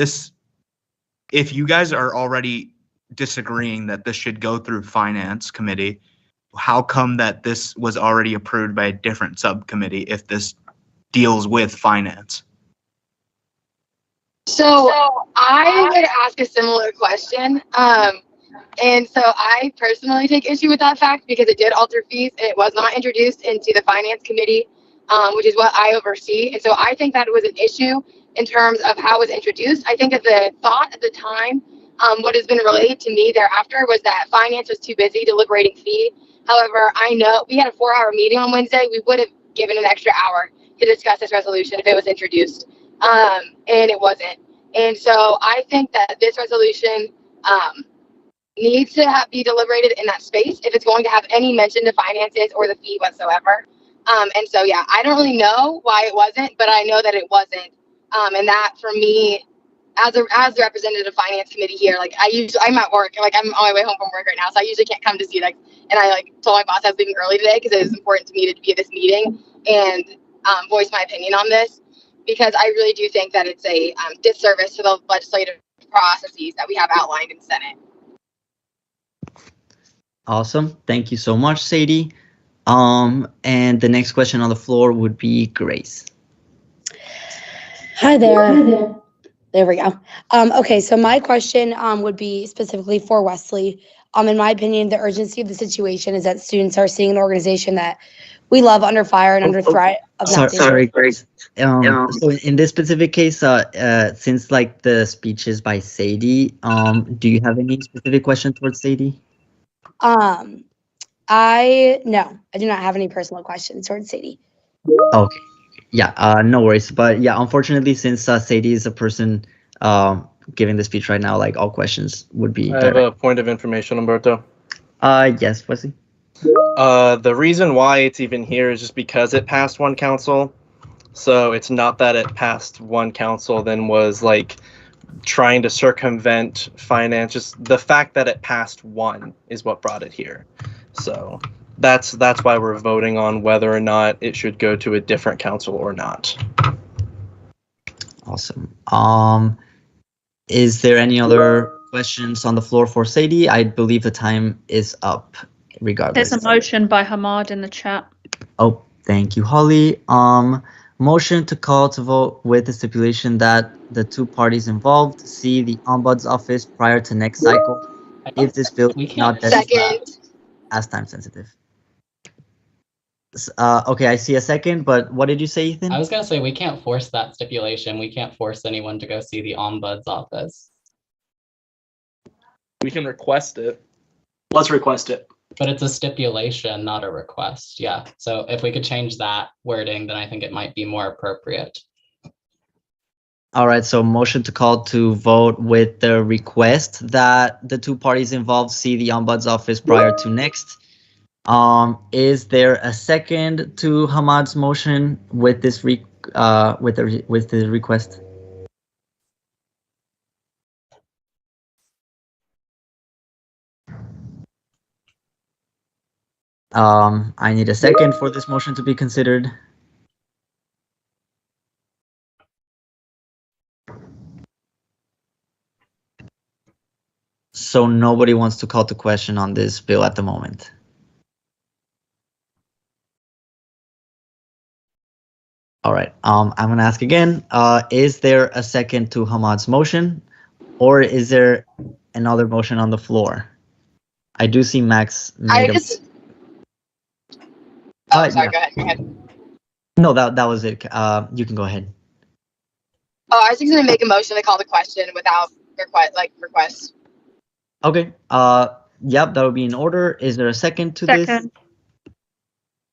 you guys are already disagreeing that this should go through finance committee, how come that this was already approved by a different subcommittee if this deals with finance? So I would ask a similar question. And so I personally take issue with that fact because it did alter fees and it was not introduced into the finance committee, which is what I oversee. And so I think that it was an issue in terms of how it was introduced. I think that the thought at the time What has been relayed to me thereafter was that finance was too busy deliberating fee. However, I know we had a 4-hour meeting on Wednesday. We would have given an extra hour to discuss this resolution if it was introduced, and it wasn't. And so I think that this resolution needs to be deliberated in that space if it's going to have any mention to finances or the fee whatsoever. And so, yeah, I don't really know why it wasn't, but I know that it wasn't. And that for me, as the representative of finance committee here, like I'm at work, like I'm on my way home from work right now, so I usually can't come to StudEx. And I like told my boss I was leaving early today because it was important to me to be at this meeting and voice my opinion on this, because I really do think that it's a disservice to the legislative processes that we have outlined in Senate. Awesome. Thank you so much, Sadie. And the next question on the floor would be Grace. Hi there. There we go. Okay, so my question would be specifically for Wesley. In my opinion, the urgency of the situation is that students are seeing an organization that we love under fire and under threat of not being. Sorry, Grace. So in this specific case, since like the speech is by Sadie, do you have any specific question towards Sadie? No, I do not have any personal questions towards Sadie. Okay. Yeah, no worries. But yeah, unfortunately, since Sadie is a person giving the speech right now, like all questions would be I have a point of information, Umberto. Yes, Wesley. The reason why it's even here is just because it passed one council. So it's not that it passed one council then was like trying to circumvent finance. Just the fact that it passed one is what brought it here. So that's why we're voting on whether or not it should go to a different council or not. Awesome. Is there any other questions on the floor for Sadie? I believe the time is up regardless. There's a motion by Hamad in the chat. Oh, thank you, Holly. Motion to call to vote with the stipulation that the two parties involved see the Ombuds office prior to next cycle if this bill is not designated as time sensitive. Okay, I see a second, but what did you say, Ethan? I was gonna say we can't force that stipulation. We can't force anyone to go see the Ombuds office. We can request it. Let's request it. But it's a stipulation, not a request. Yeah. So if we could change that wording, then I think it might be more appropriate. All right, so motion to call to vote with the request that the two parties involved see the Ombuds office prior to next. Is there a second to Hamad's motion with this with the request? I need a second for this motion to be considered. So nobody wants to call to question on this bill at the moment. All right, I'm gonna ask again, is there a second to Hamad's motion, or is there another motion on the floor? I do see Max made Sorry, yeah. go ahead. No, that was it. You can go ahead. Oh, I was just gonna make a motion to call the question without request. Okay, yep, that would be in order. Is there a second to this?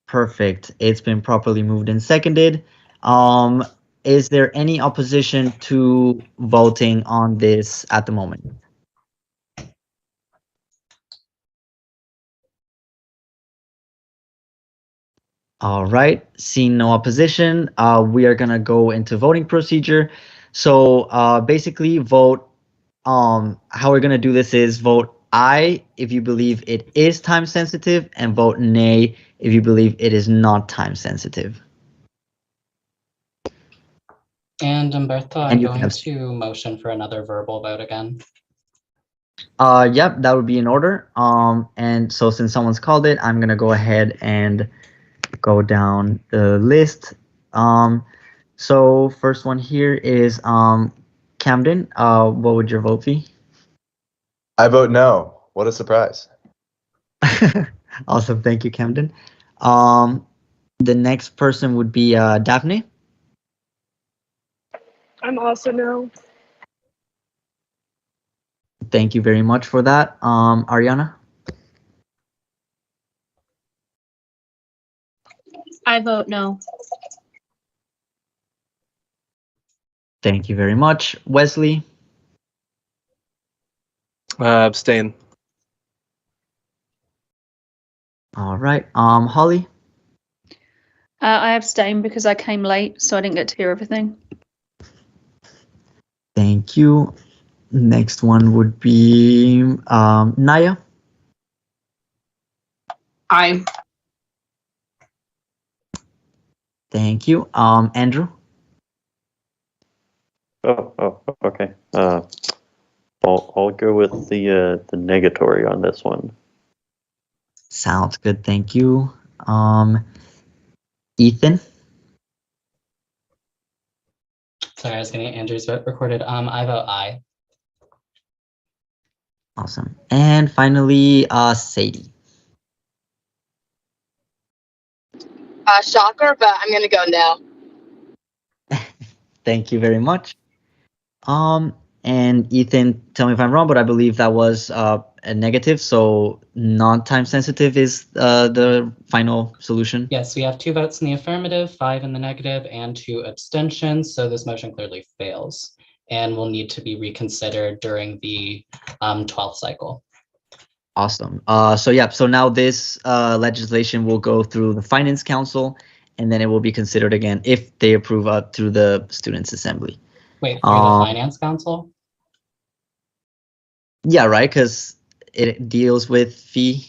Perfect, it's been properly moved and seconded. Is there any opposition to voting on this at the moment? All right, seeing no opposition, we are gonna go into voting procedure. So basically vote, how we're gonna do this is vote aye if you believe it is time sensitive and vote nay if you believe it is not time sensitive. And Umberto, And I'm you can going have- to motion for another verbal vote again. Yep, that would be in order. And so since someone's called it, I'm gonna go ahead and go down the list. So first one here is Camden. What would your vote be? I vote no. What a surprise. Awesome, thank you, Camden. The next person would be Daphne. I'm also no. Thank you very much for that. Ariana? I vote no. Thank you very much. Wesley? Abstain. All right. Holly? I abstain because I came late, so I didn't get to hear everything. Thank you. Next one would be Naya? Aye. Thank you. Andrew? Oh, okay. I'll go with the negatory on this one. Sounds good. Thank you. Ethan? Sorry, I was getting Andrew's vote recorded. I vote aye. Awesome. And finally, Sadie. Shocker, but I'm gonna go no. Thank you very much. And Ethan, tell me if I'm wrong, but I believe that was a negative, so non-time sensitive is the final solution. Yes, we have 2 votes in the affirmative, 5 in the negative, and 2 abstentions. So this motion clearly fails and will need to be reconsidered during the 12th cycle. Awesome. So now this legislation will go through the Finance Council, and then it will be considered again if they approve through the Students' Assembly. Wait, through the Finance Council? Yeah, right, because it deals with fee.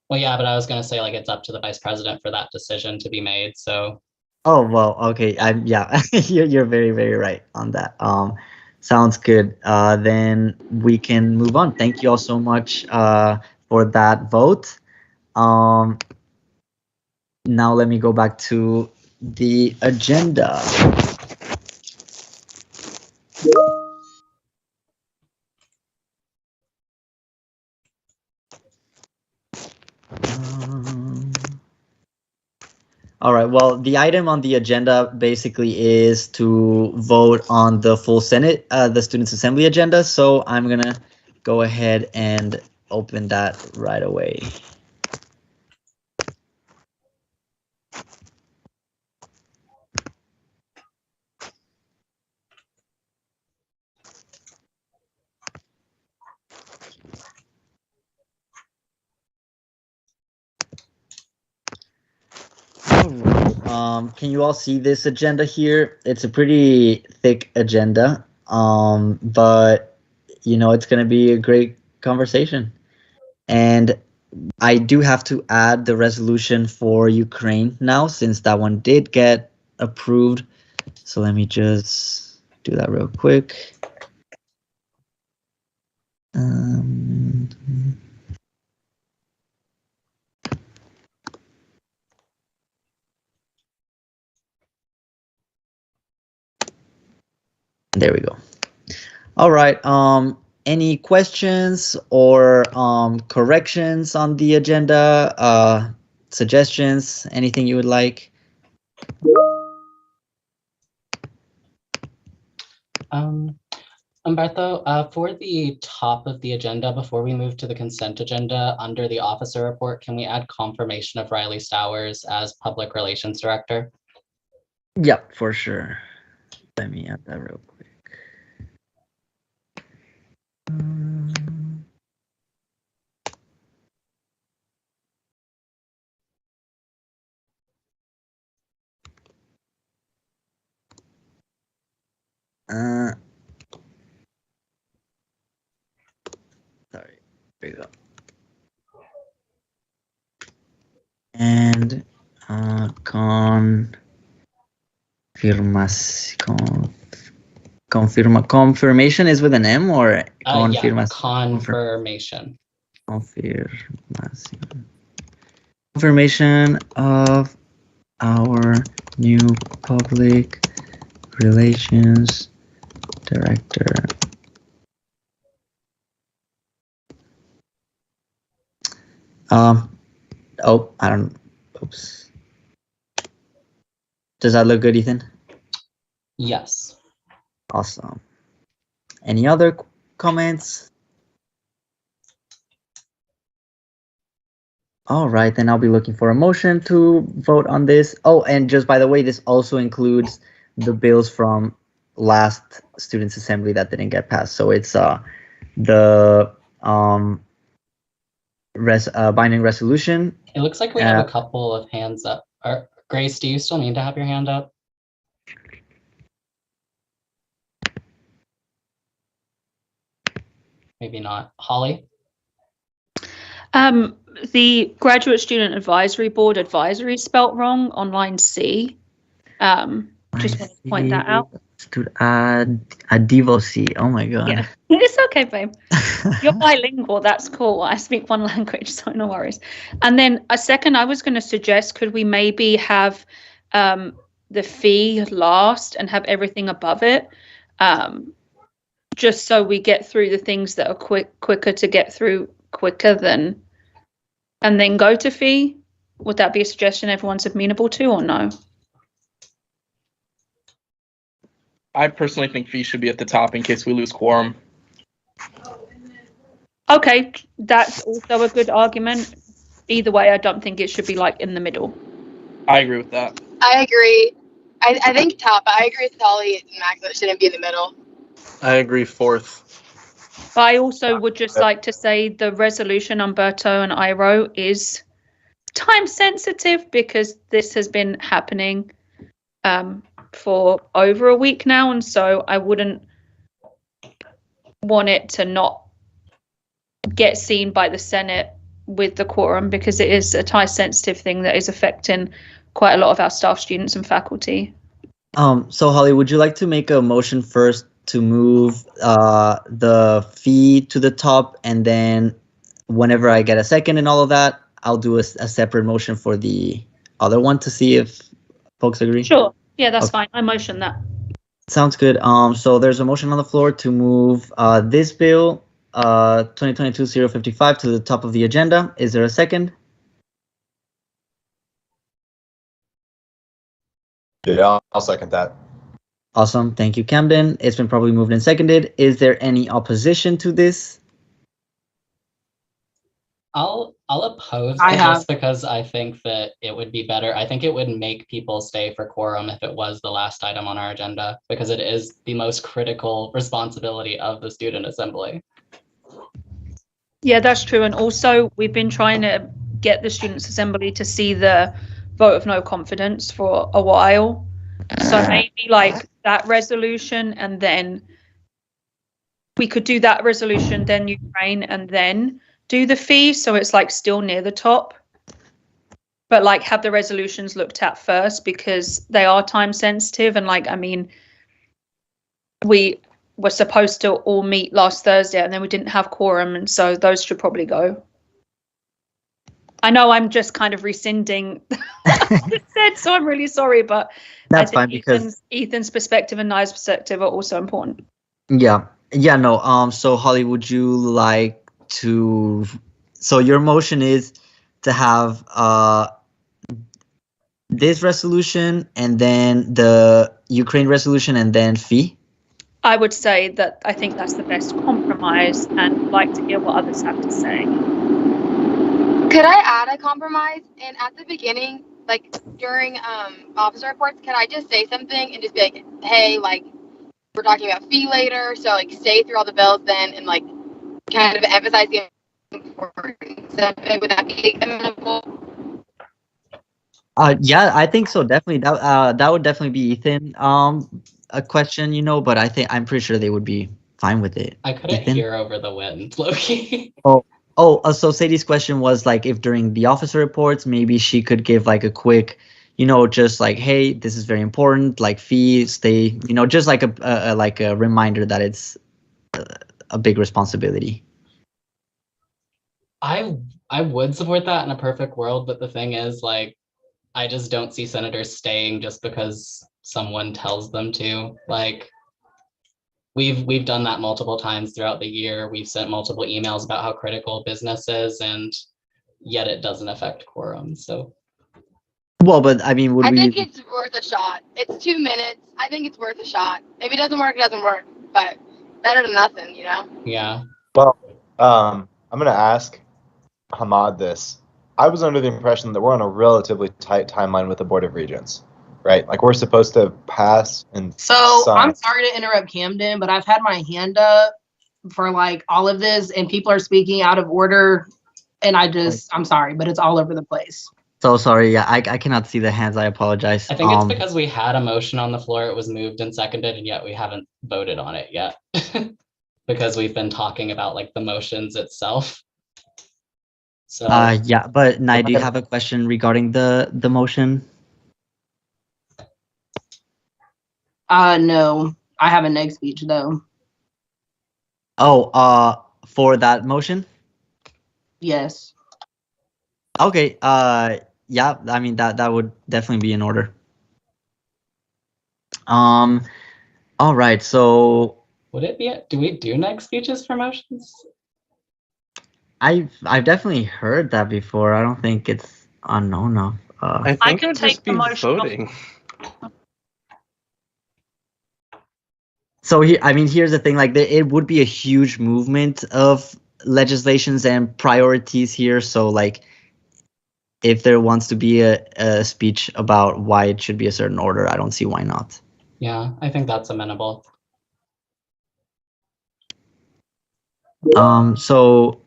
Well, yeah, but I was going to say like it's up to the vice president for that decision to be made. So. Oh well, okay. Yeah, you're very, very right on that. Sounds good. Then we can move on. Thank you all so much for that vote. Now let me go back to the agenda. All right, well, the item on the agenda basically is to vote on the full Senate, the Students' Assembly agenda. So I'm going to go ahead and open that right away. Can you all see this agenda here? It's a pretty thick agenda, but you know, it's going to be a great conversation. And I do have to add the resolution for Ukraine now, since that one did get approved. So let me just do that real quick. There we go. All right. Any questions or corrections on the agenda? Suggestions? Anything you would like? Umberto, for the top of the agenda, before we move to the consent agenda, under the officer report, can we add confirmation of Riley Stowers as Public Relations Director? Yeah, for sure. Let me add that real quick. Sorry, there you go. And confirmation is with an M or Confirmation. Confirmation of our new public relations director. Oh, I don't. Oops. Does that look good, Ethan? Yes. Awesome. Any other comments? All right, then I'll be looking for a motion to vote on this. Oh, and just by the way, this also includes the bills from last Students' Assembly that didn't get passed. So it's the binding resolution. It looks like we have a couple of hands up. Grace, do you still need to have your hand up? Maybe not. Holly? The Graduate Student Advisory Board advisory is spelt wrong on line C. Just want to point that out. Advocacy. Oh my god. Yeah, it's okay, babe. You're bilingual. That's cool. I speak one language, so no worries. And then a second, I was going to suggest, could we maybe have the fee last and have everything above it, just so we get through the things that are quicker to get through quicker than, and then go to fee? Would that be a suggestion everyone's amenable to, or no? I personally think fee should be at the top in case we lose quorum. Okay, that's also a good argument. Either way, I don't think it should be like in the middle. I agree with that. I agree. I think top. I agree with Holly and Max that it shouldn't be in the middle. I agree, fourth. But I also would just like to say the resolution Umberto and I wrote is time sensitive because this has been happening for over a week now, and so I wouldn't want it to not get seen by the Senate with the quorum, because it is a time sensitive thing that is affecting quite a lot of our staff, students, and faculty. So Holly, would you like to make a motion first to move the fee to the top, and then whenever I get a second and all of that, I'll do a separate motion for the other one to see if folks agree? Sure. Yeah, that's fine. I motion that. Sounds good. So there's a motion on the floor to move this bill 2022-055 to the top of the agenda. Is there a second? Yeah, I'll second that. Awesome. Thank you, Camden. It's been probably moved and seconded. Is there any opposition to this? I'll oppose I it have. just because I think that it would be better. I think it would make people stay for quorum if it was the last item on our agenda, because it is the most critical responsibility of the student assembly. Yeah, that's true. And also, we've been trying to get the Students' Assembly to see the vote of no confidence for a while. So maybe like that resolution, and then we could do that resolution, then Ukraine, and then do the fee. So it's like still near the top. But like have the resolutions looked at first, because they are time sensitive. And like, I mean, we were supposed to all meet last Thursday and then we didn't have quorum. And so those should probably go. I know I'm just kind of rescinding what I just said, so I'm really sorry, but that's I think fine because Ethan's perspective and Nia's perspective are also important. yeah, no. So Holly, would you like to? So your motion is to have this resolution and then the Ukraine resolution and then fee. I would say that I think that's the best compromise, and like to hear what others have to say. Could I add a compromise? And at the beginning, like during officer reports, can I just say something and just be like, hey, like we're talking about fee later, so like stay through all the bills then, and like kind of emphasize the importance of it. Would that be amenable? Yeah, I think so. Definitely, that would definitely be Ethan. A question, but I'm pretty sure they would be fine with it. I couldn't hear over the wind, Loki. So Sadie's question was like if during the officer reports, maybe she could give like a quick, just like, hey, this is very important, like fee, stay, just like a reminder that it's a big responsibility. I would support that in a perfect world, but the thing is, like, I just don't see senators staying just because someone tells them to. Like, we've done that multiple times throughout the year. We've sent multiple emails about how critical business is, and yet it doesn't affect quorum. So, well, but I mean, I think it's worth a shot. It's 2 minutes. I think it's worth a shot. If it doesn't work, it doesn't work. But better than nothing, Yeah. Well, I'm gonna ask Hamad this. I was under the impression that we're on a relatively tight timeline with the Board of Regents, right? Like we're supposed to pass and So sign. I'm sorry to interrupt Camden, but I've had my hand up for like all of this and people are speaking out of order and I'm sorry, but it's all over the place. So sorry. Yeah, I cannot see the hands. I apologize. I think it's because we had a motion on the floor, it was moved and seconded, and yet we haven't voted on it yet. Because we've been talking about like the motions itself. So yeah, but Nai, do you have a question regarding the motion? No, I have a next speech though. Oh, for that motion? Yes. Okay. Yeah. I mean that would definitely be in order. All right. So would it be? Do we do next speeches for motions? I've definitely heard that before. I don't think it's unknown of. I think it would just be voting. So here, I mean, here's the thing. Like, it would be a huge movement of legislations and priorities here. So, like, if there wants to be a speech about why it should be a certain order, I don't see why not. Yeah, I think that's amenable. So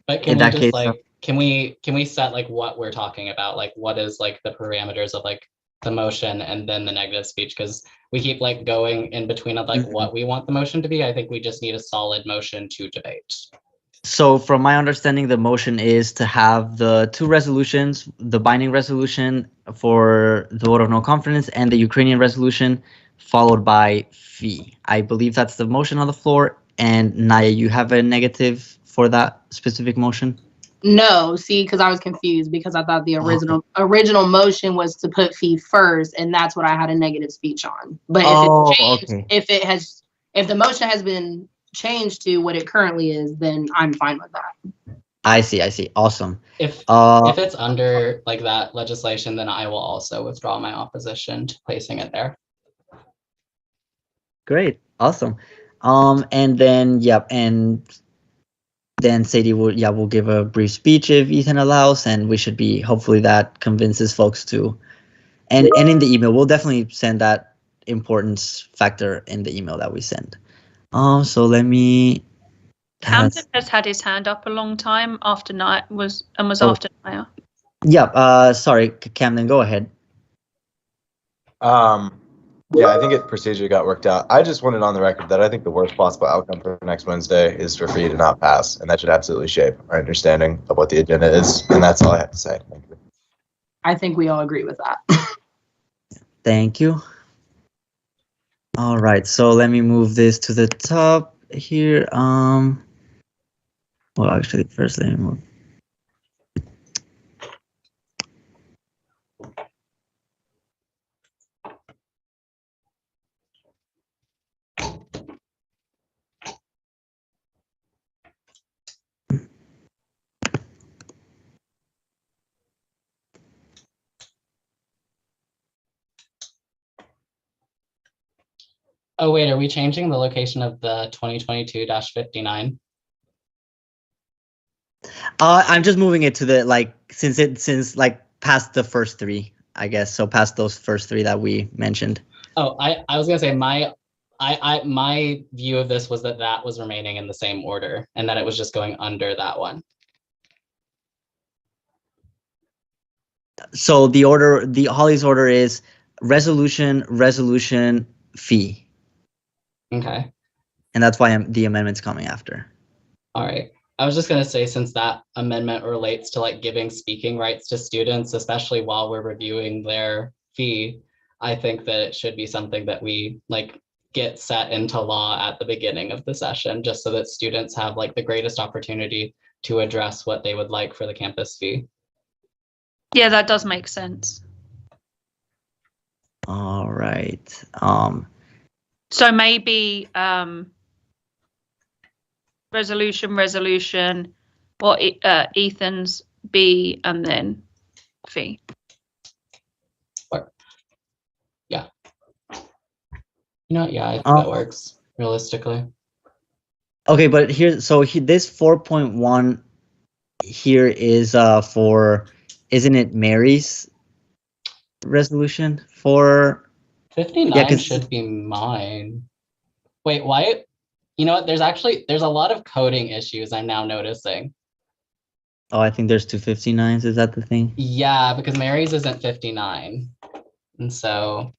but can in we that just case, like can we set like what we're talking about? Like what is like the parameters of like the motion and then the negative speech? Because we keep like going in between of like what we want the motion to be. I think we just need a solid motion to debate. So from my understanding, the motion is to have the two resolutions, the binding resolution for the vote of no confidence and the Ukrainian resolution, followed by fee. I believe that's the motion on the floor. And Naya, you have a negative for that specific motion? No, see, because I was confused because I thought the original motion was to put fee first, and that's what I had a negative speech on. But if it's changed, if the motion has been changed to what it currently is, then I'm fine with that. I see. Awesome. If it's under like that legislation, then I will also withdraw my opposition to placing it there. Great. Awesome. And then then Sadie will give a brief speech if Ethan allows, and we should be hopefully that convinces folks to. And in the email, we'll definitely send that importance factor in the email that we send. So let me. Camden has had his hand up a long time after after Naya. Yeah. Sorry, Camden, go ahead. Yeah, I think it procedure got worked out. I just wanted on the record that I think the worst possible outcome for next Wednesday is for fee to not pass, and that should absolutely shape our understanding of what the agenda is. And that's all I have to say. Thank you. I think we all agree with that. Thank you. All right, so let me move this to the top here. Well, actually, first let me move. Oh wait, are we changing the location of the 2022-59? I'm just moving it to the since past the first three, I guess. So past those first three that we mentioned. Oh, I was gonna say my view of this was that was remaining in the same order and that it was just going under that one. So Holly's order is resolution, fee. Okay. And that's why the amendment's coming after. All right. I was just going to say, since that amendment relates to like giving speaking rights to students, especially while we're reviewing their fee, I think that it should be something that we like get set into law at the beginning of the session, just so that students have like the greatest opportunity to address what they would like for the campus fee. Yeah, that does make sense. All right. So maybe resolution, or Ethan's B and then fee. Yeah. Yeah, I think that works realistically. Okay, but this 4.1 here is for isn't it Mary's resolution for 59 Yeah, 'cause- should be mine. Wait, why? You know what? There's a lot of coding issues I'm now noticing. Oh, I think there's 259s. Is that the thing? Yeah, because Mary's isn't 59. And so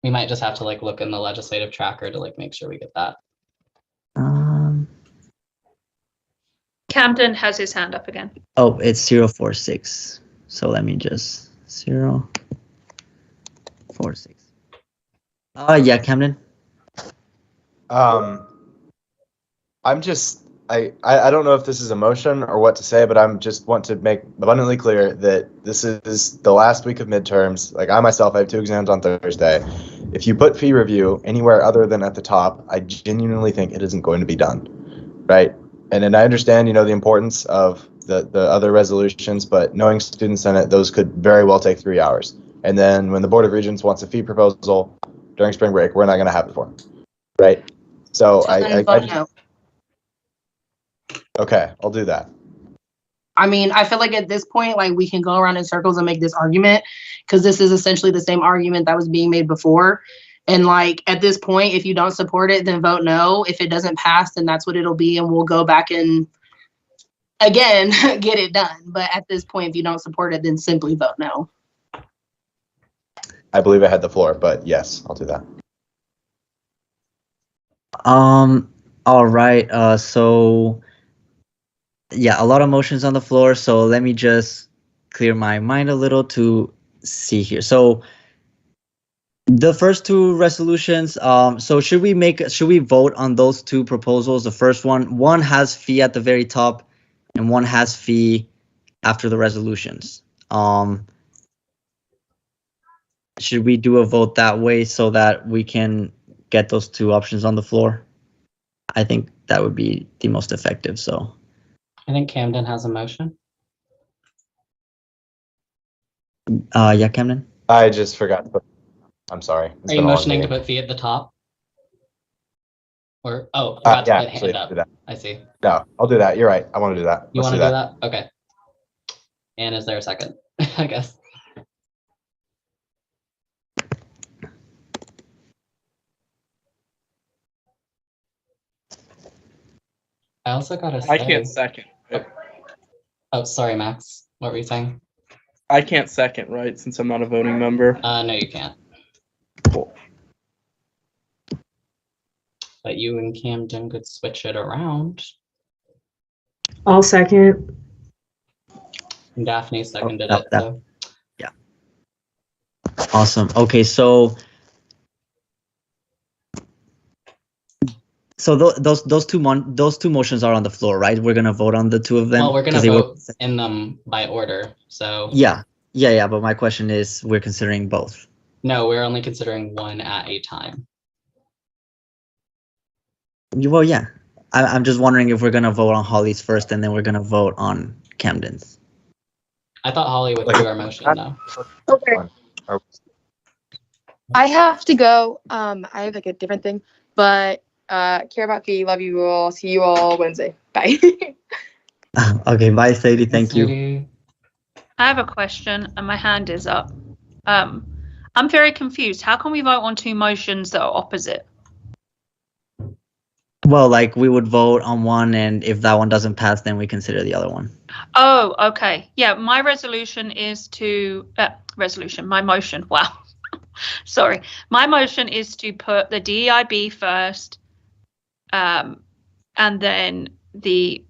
we might just have to like look in the legislative tracker to like make sure we get that. Camden has his hand up again. Oh, it's 046. So let me just 046. Yeah, Camden. I'm just I don't know if this is a motion or what to say, but I'm just want to make abundantly clear that this is the last week of midterms. Like I myself, I have 2 exams on Thursday. If you put fee review anywhere other than at the top, I genuinely think it isn't going to be done, right? And I understand, the importance of the other resolutions, but knowing Student Senate, those could very well take 3 hours. And then when the Board of Regents wants a fee proposal during spring break, we're not going to have it for them, right? So Okay, I'll do that. I mean, I feel like at this point, like we can go around in circles and make this argument because this is essentially the same argument that was being made before. And like at this point, if you don't support it, then vote no. If it doesn't pass, then that's what it'll be. And we'll go back and again, get it done. But at this point, if you don't support it, then simply vote no. I believe I had the floor, but yes, I'll do that. All right. So yeah, a lot of motions on the floor. So let me just clear my mind a little to see here. So the first 2 resolutions, so should we vote on those 2 proposals? The first one has fee at the very top and one has fee after the resolutions. Should we do a vote that way so that we can get those 2 options on the floor? I think that would be the most effective, so. I think Camden has a motion. Yeah, Camden? I just forgot to put, I'm sorry. Are you motioning to put fee at the top? Or, forgot to put hand up. Do that. I see. No, I'll do that. You're right. I want to do that. You want to do that? Okay. And is there a second? I guess. I also gotta say. I can't second. Oh, sorry, Max. What were you saying? I can't second, right? Since I'm not a voting member. No, you can't. Cool. But you and Camden could switch it around. I'll second. And Daphne seconded it. So. Yeah. Awesome. Okay, so those two motions are on the floor, right? We're gonna vote on the 2 of them. Well, we're gonna vote in them by order. So yeah. But my question is, we're considering both. No, we're only considering one at a time. Well, yeah. I'm just wondering if we're gonna vote on Holly's first, and then we're gonna vote on Camden's. I thought Holly would do our motion though. Okay. I have to go. I have like a different thing, but care about fee. Love you all. See you all Wednesday. Bye. Okay, bye, Sadie. Thank you. I have a question, and my hand is up. I'm very confused. How can we vote on 2 motions that are opposite? Well, like we would vote on one, and if that one doesn't pass, then we consider the other one. Oh, okay. Yeah, my resolution is to my motion. Wow. Sorry. My motion is to put the DEIB first, and then the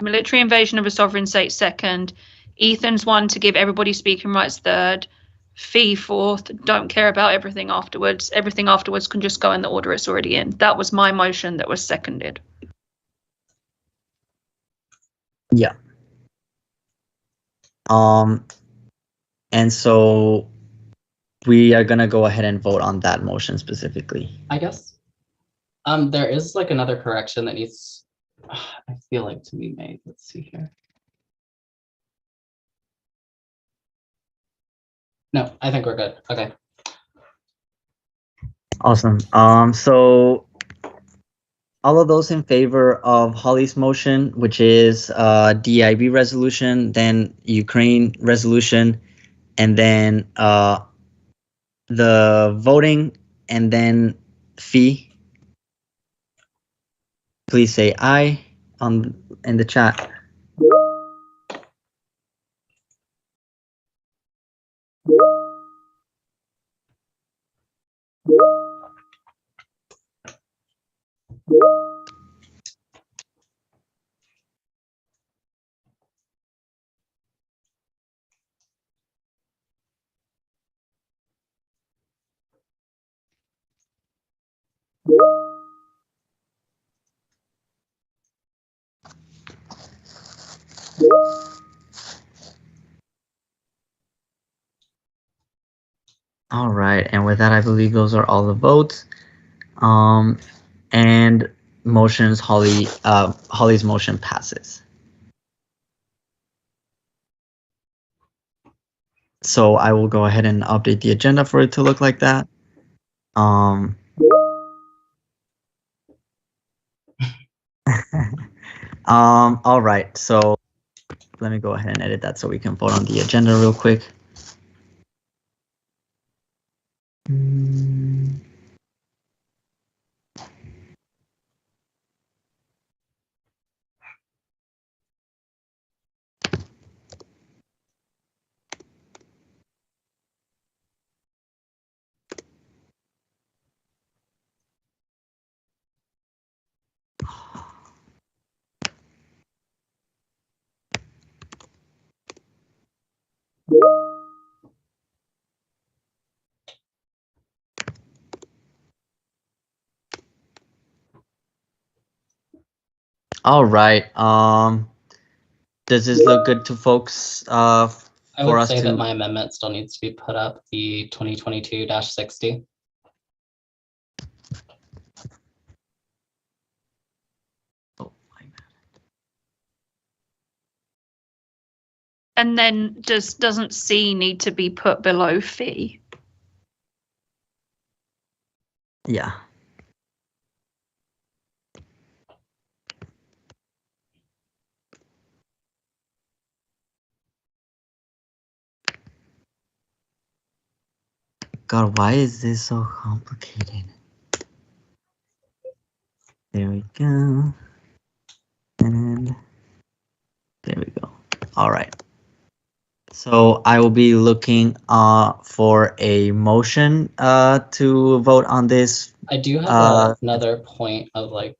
military invasion of a sovereign state second, Ethan's one to give everybody speaking rights third, fee fourth, don't care about everything afterwards. Everything afterwards can just go in the order it's already in. That was my motion that was seconded. Yeah. And so we are gonna go ahead and vote on that motion specifically. I guess. There is like another correction that needs, I feel like, to be made. Let's see here. No, I think we're good. Okay. Awesome. So All of those in favor of Holly's motion, which is DIB resolution, then Ukraine resolution, and then the voting, and then fee. Please say aye in the chat. All right, and with that, I believe those are all the votes. And motions, Holly's motion passes. So I will go ahead and update the agenda for it to look like that. All right, so let me go ahead and edit that so we can vote on the agenda real quick. All right. Does this look good to folks? I For would us say to. that my amendment still needs to be put up, the 2022-60. And then doesn't C need to be put below fee? Yeah. God, why is this so complicated? There we go. And there we go. All right. So I will be looking for a motion to vote on this. I do have another point of like,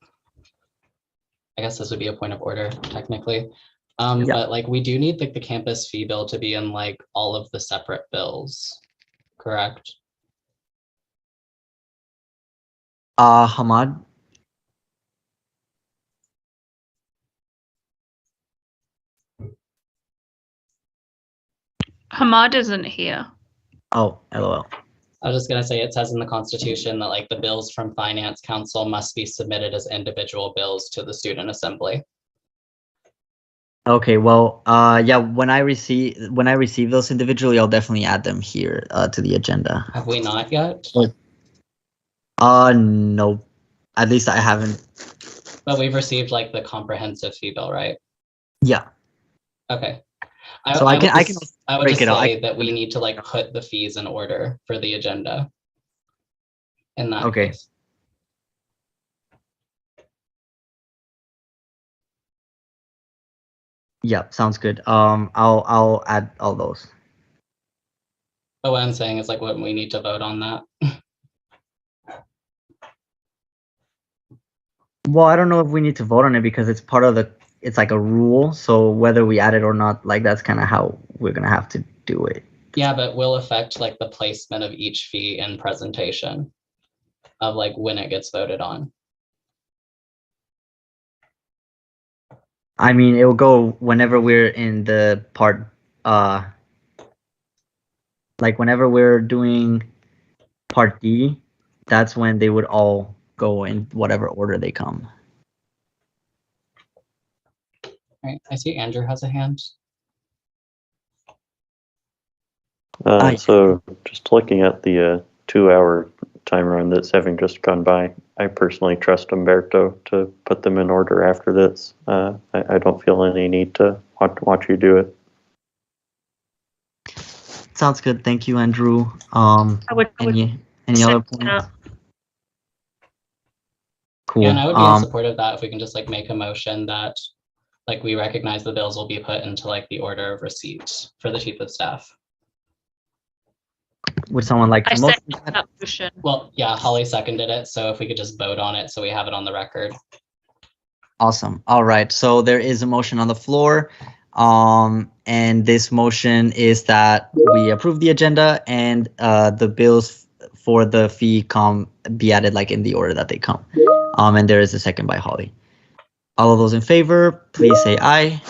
I guess this would be a point of order technically. Yeah. But like we do need like the campus fee bill to be in like all of the separate bills, correct? Hamad. Hamad isn't here. Oh, LOL. I was just gonna say, it says in the Constitution that like the bills from Finance Council must be submitted as individual bills to the Student Assembly. Okay, well, yeah, when I receive those individually, I'll definitely add them here to the agenda. Have we not yet? No, at least I haven't. But we've received like the comprehensive fee bill, right? Yeah. Okay. So I can would break just it out. say that we need to like put the fees in order for the agenda. In that Okay. case. Yeah, sounds good. I'll add all those. But what I'm saying is like, what we need to vote on that. Well, I don't know if we need to vote on it because it's part of it's like a rule. So whether we add it or not, like that's kind of how we're gonna have to do it. Yeah, but will affect like the placement of each fee in presentation of like when it gets voted on. I mean, it will go whenever we're in the part, like whenever we're doing part D, that's when they would all go in whatever order they come. All right, I see Andrew has a hand. So just looking at the 2-hour time around that's having just gone by. I personally trust Umberto to put them in order after this. I don't feel any need to watch you do it. Sounds good. Thank you, Andrew. Any other points? Cool. Yeah, and I would be in support of that if we can just like make a motion that like we recognize the bills will be put into like the order of receipt for the chief of staff. Would someone like to motion that? Well, yeah, Holly seconded it, so if we could just vote on it so we have it on the record. Awesome. All right. So there is a motion on the floor. And this motion is that we approve the agenda and the bills for the fee be added like in the order that they come. And there is a second by Holly. All of those in favor, please say aye.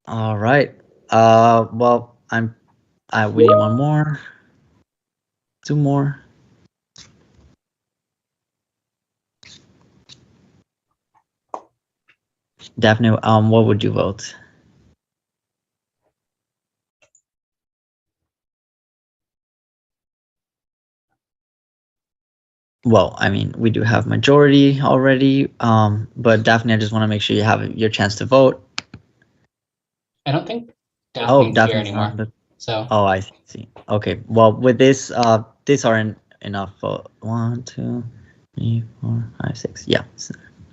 All right. Well, we need one more. Two more. Daphne, what would you vote? Well, I mean, we do have majority already, but Daphne, I just want to make sure you have your chance to vote. I don't think Daphne's here Daphne's anymore. not, So. Oh, I see. Okay. Well, with this, these aren't enough. 1, 2, 3, 4, 5, 6. Yeah.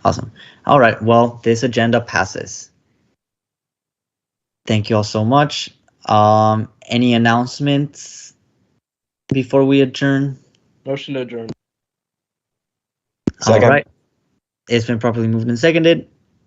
Awesome. All right. Well, this agenda passes. Thank you all so much. Any announcements before we adjourn? Motion to adjourn. All right. It's been properly moved and seconded.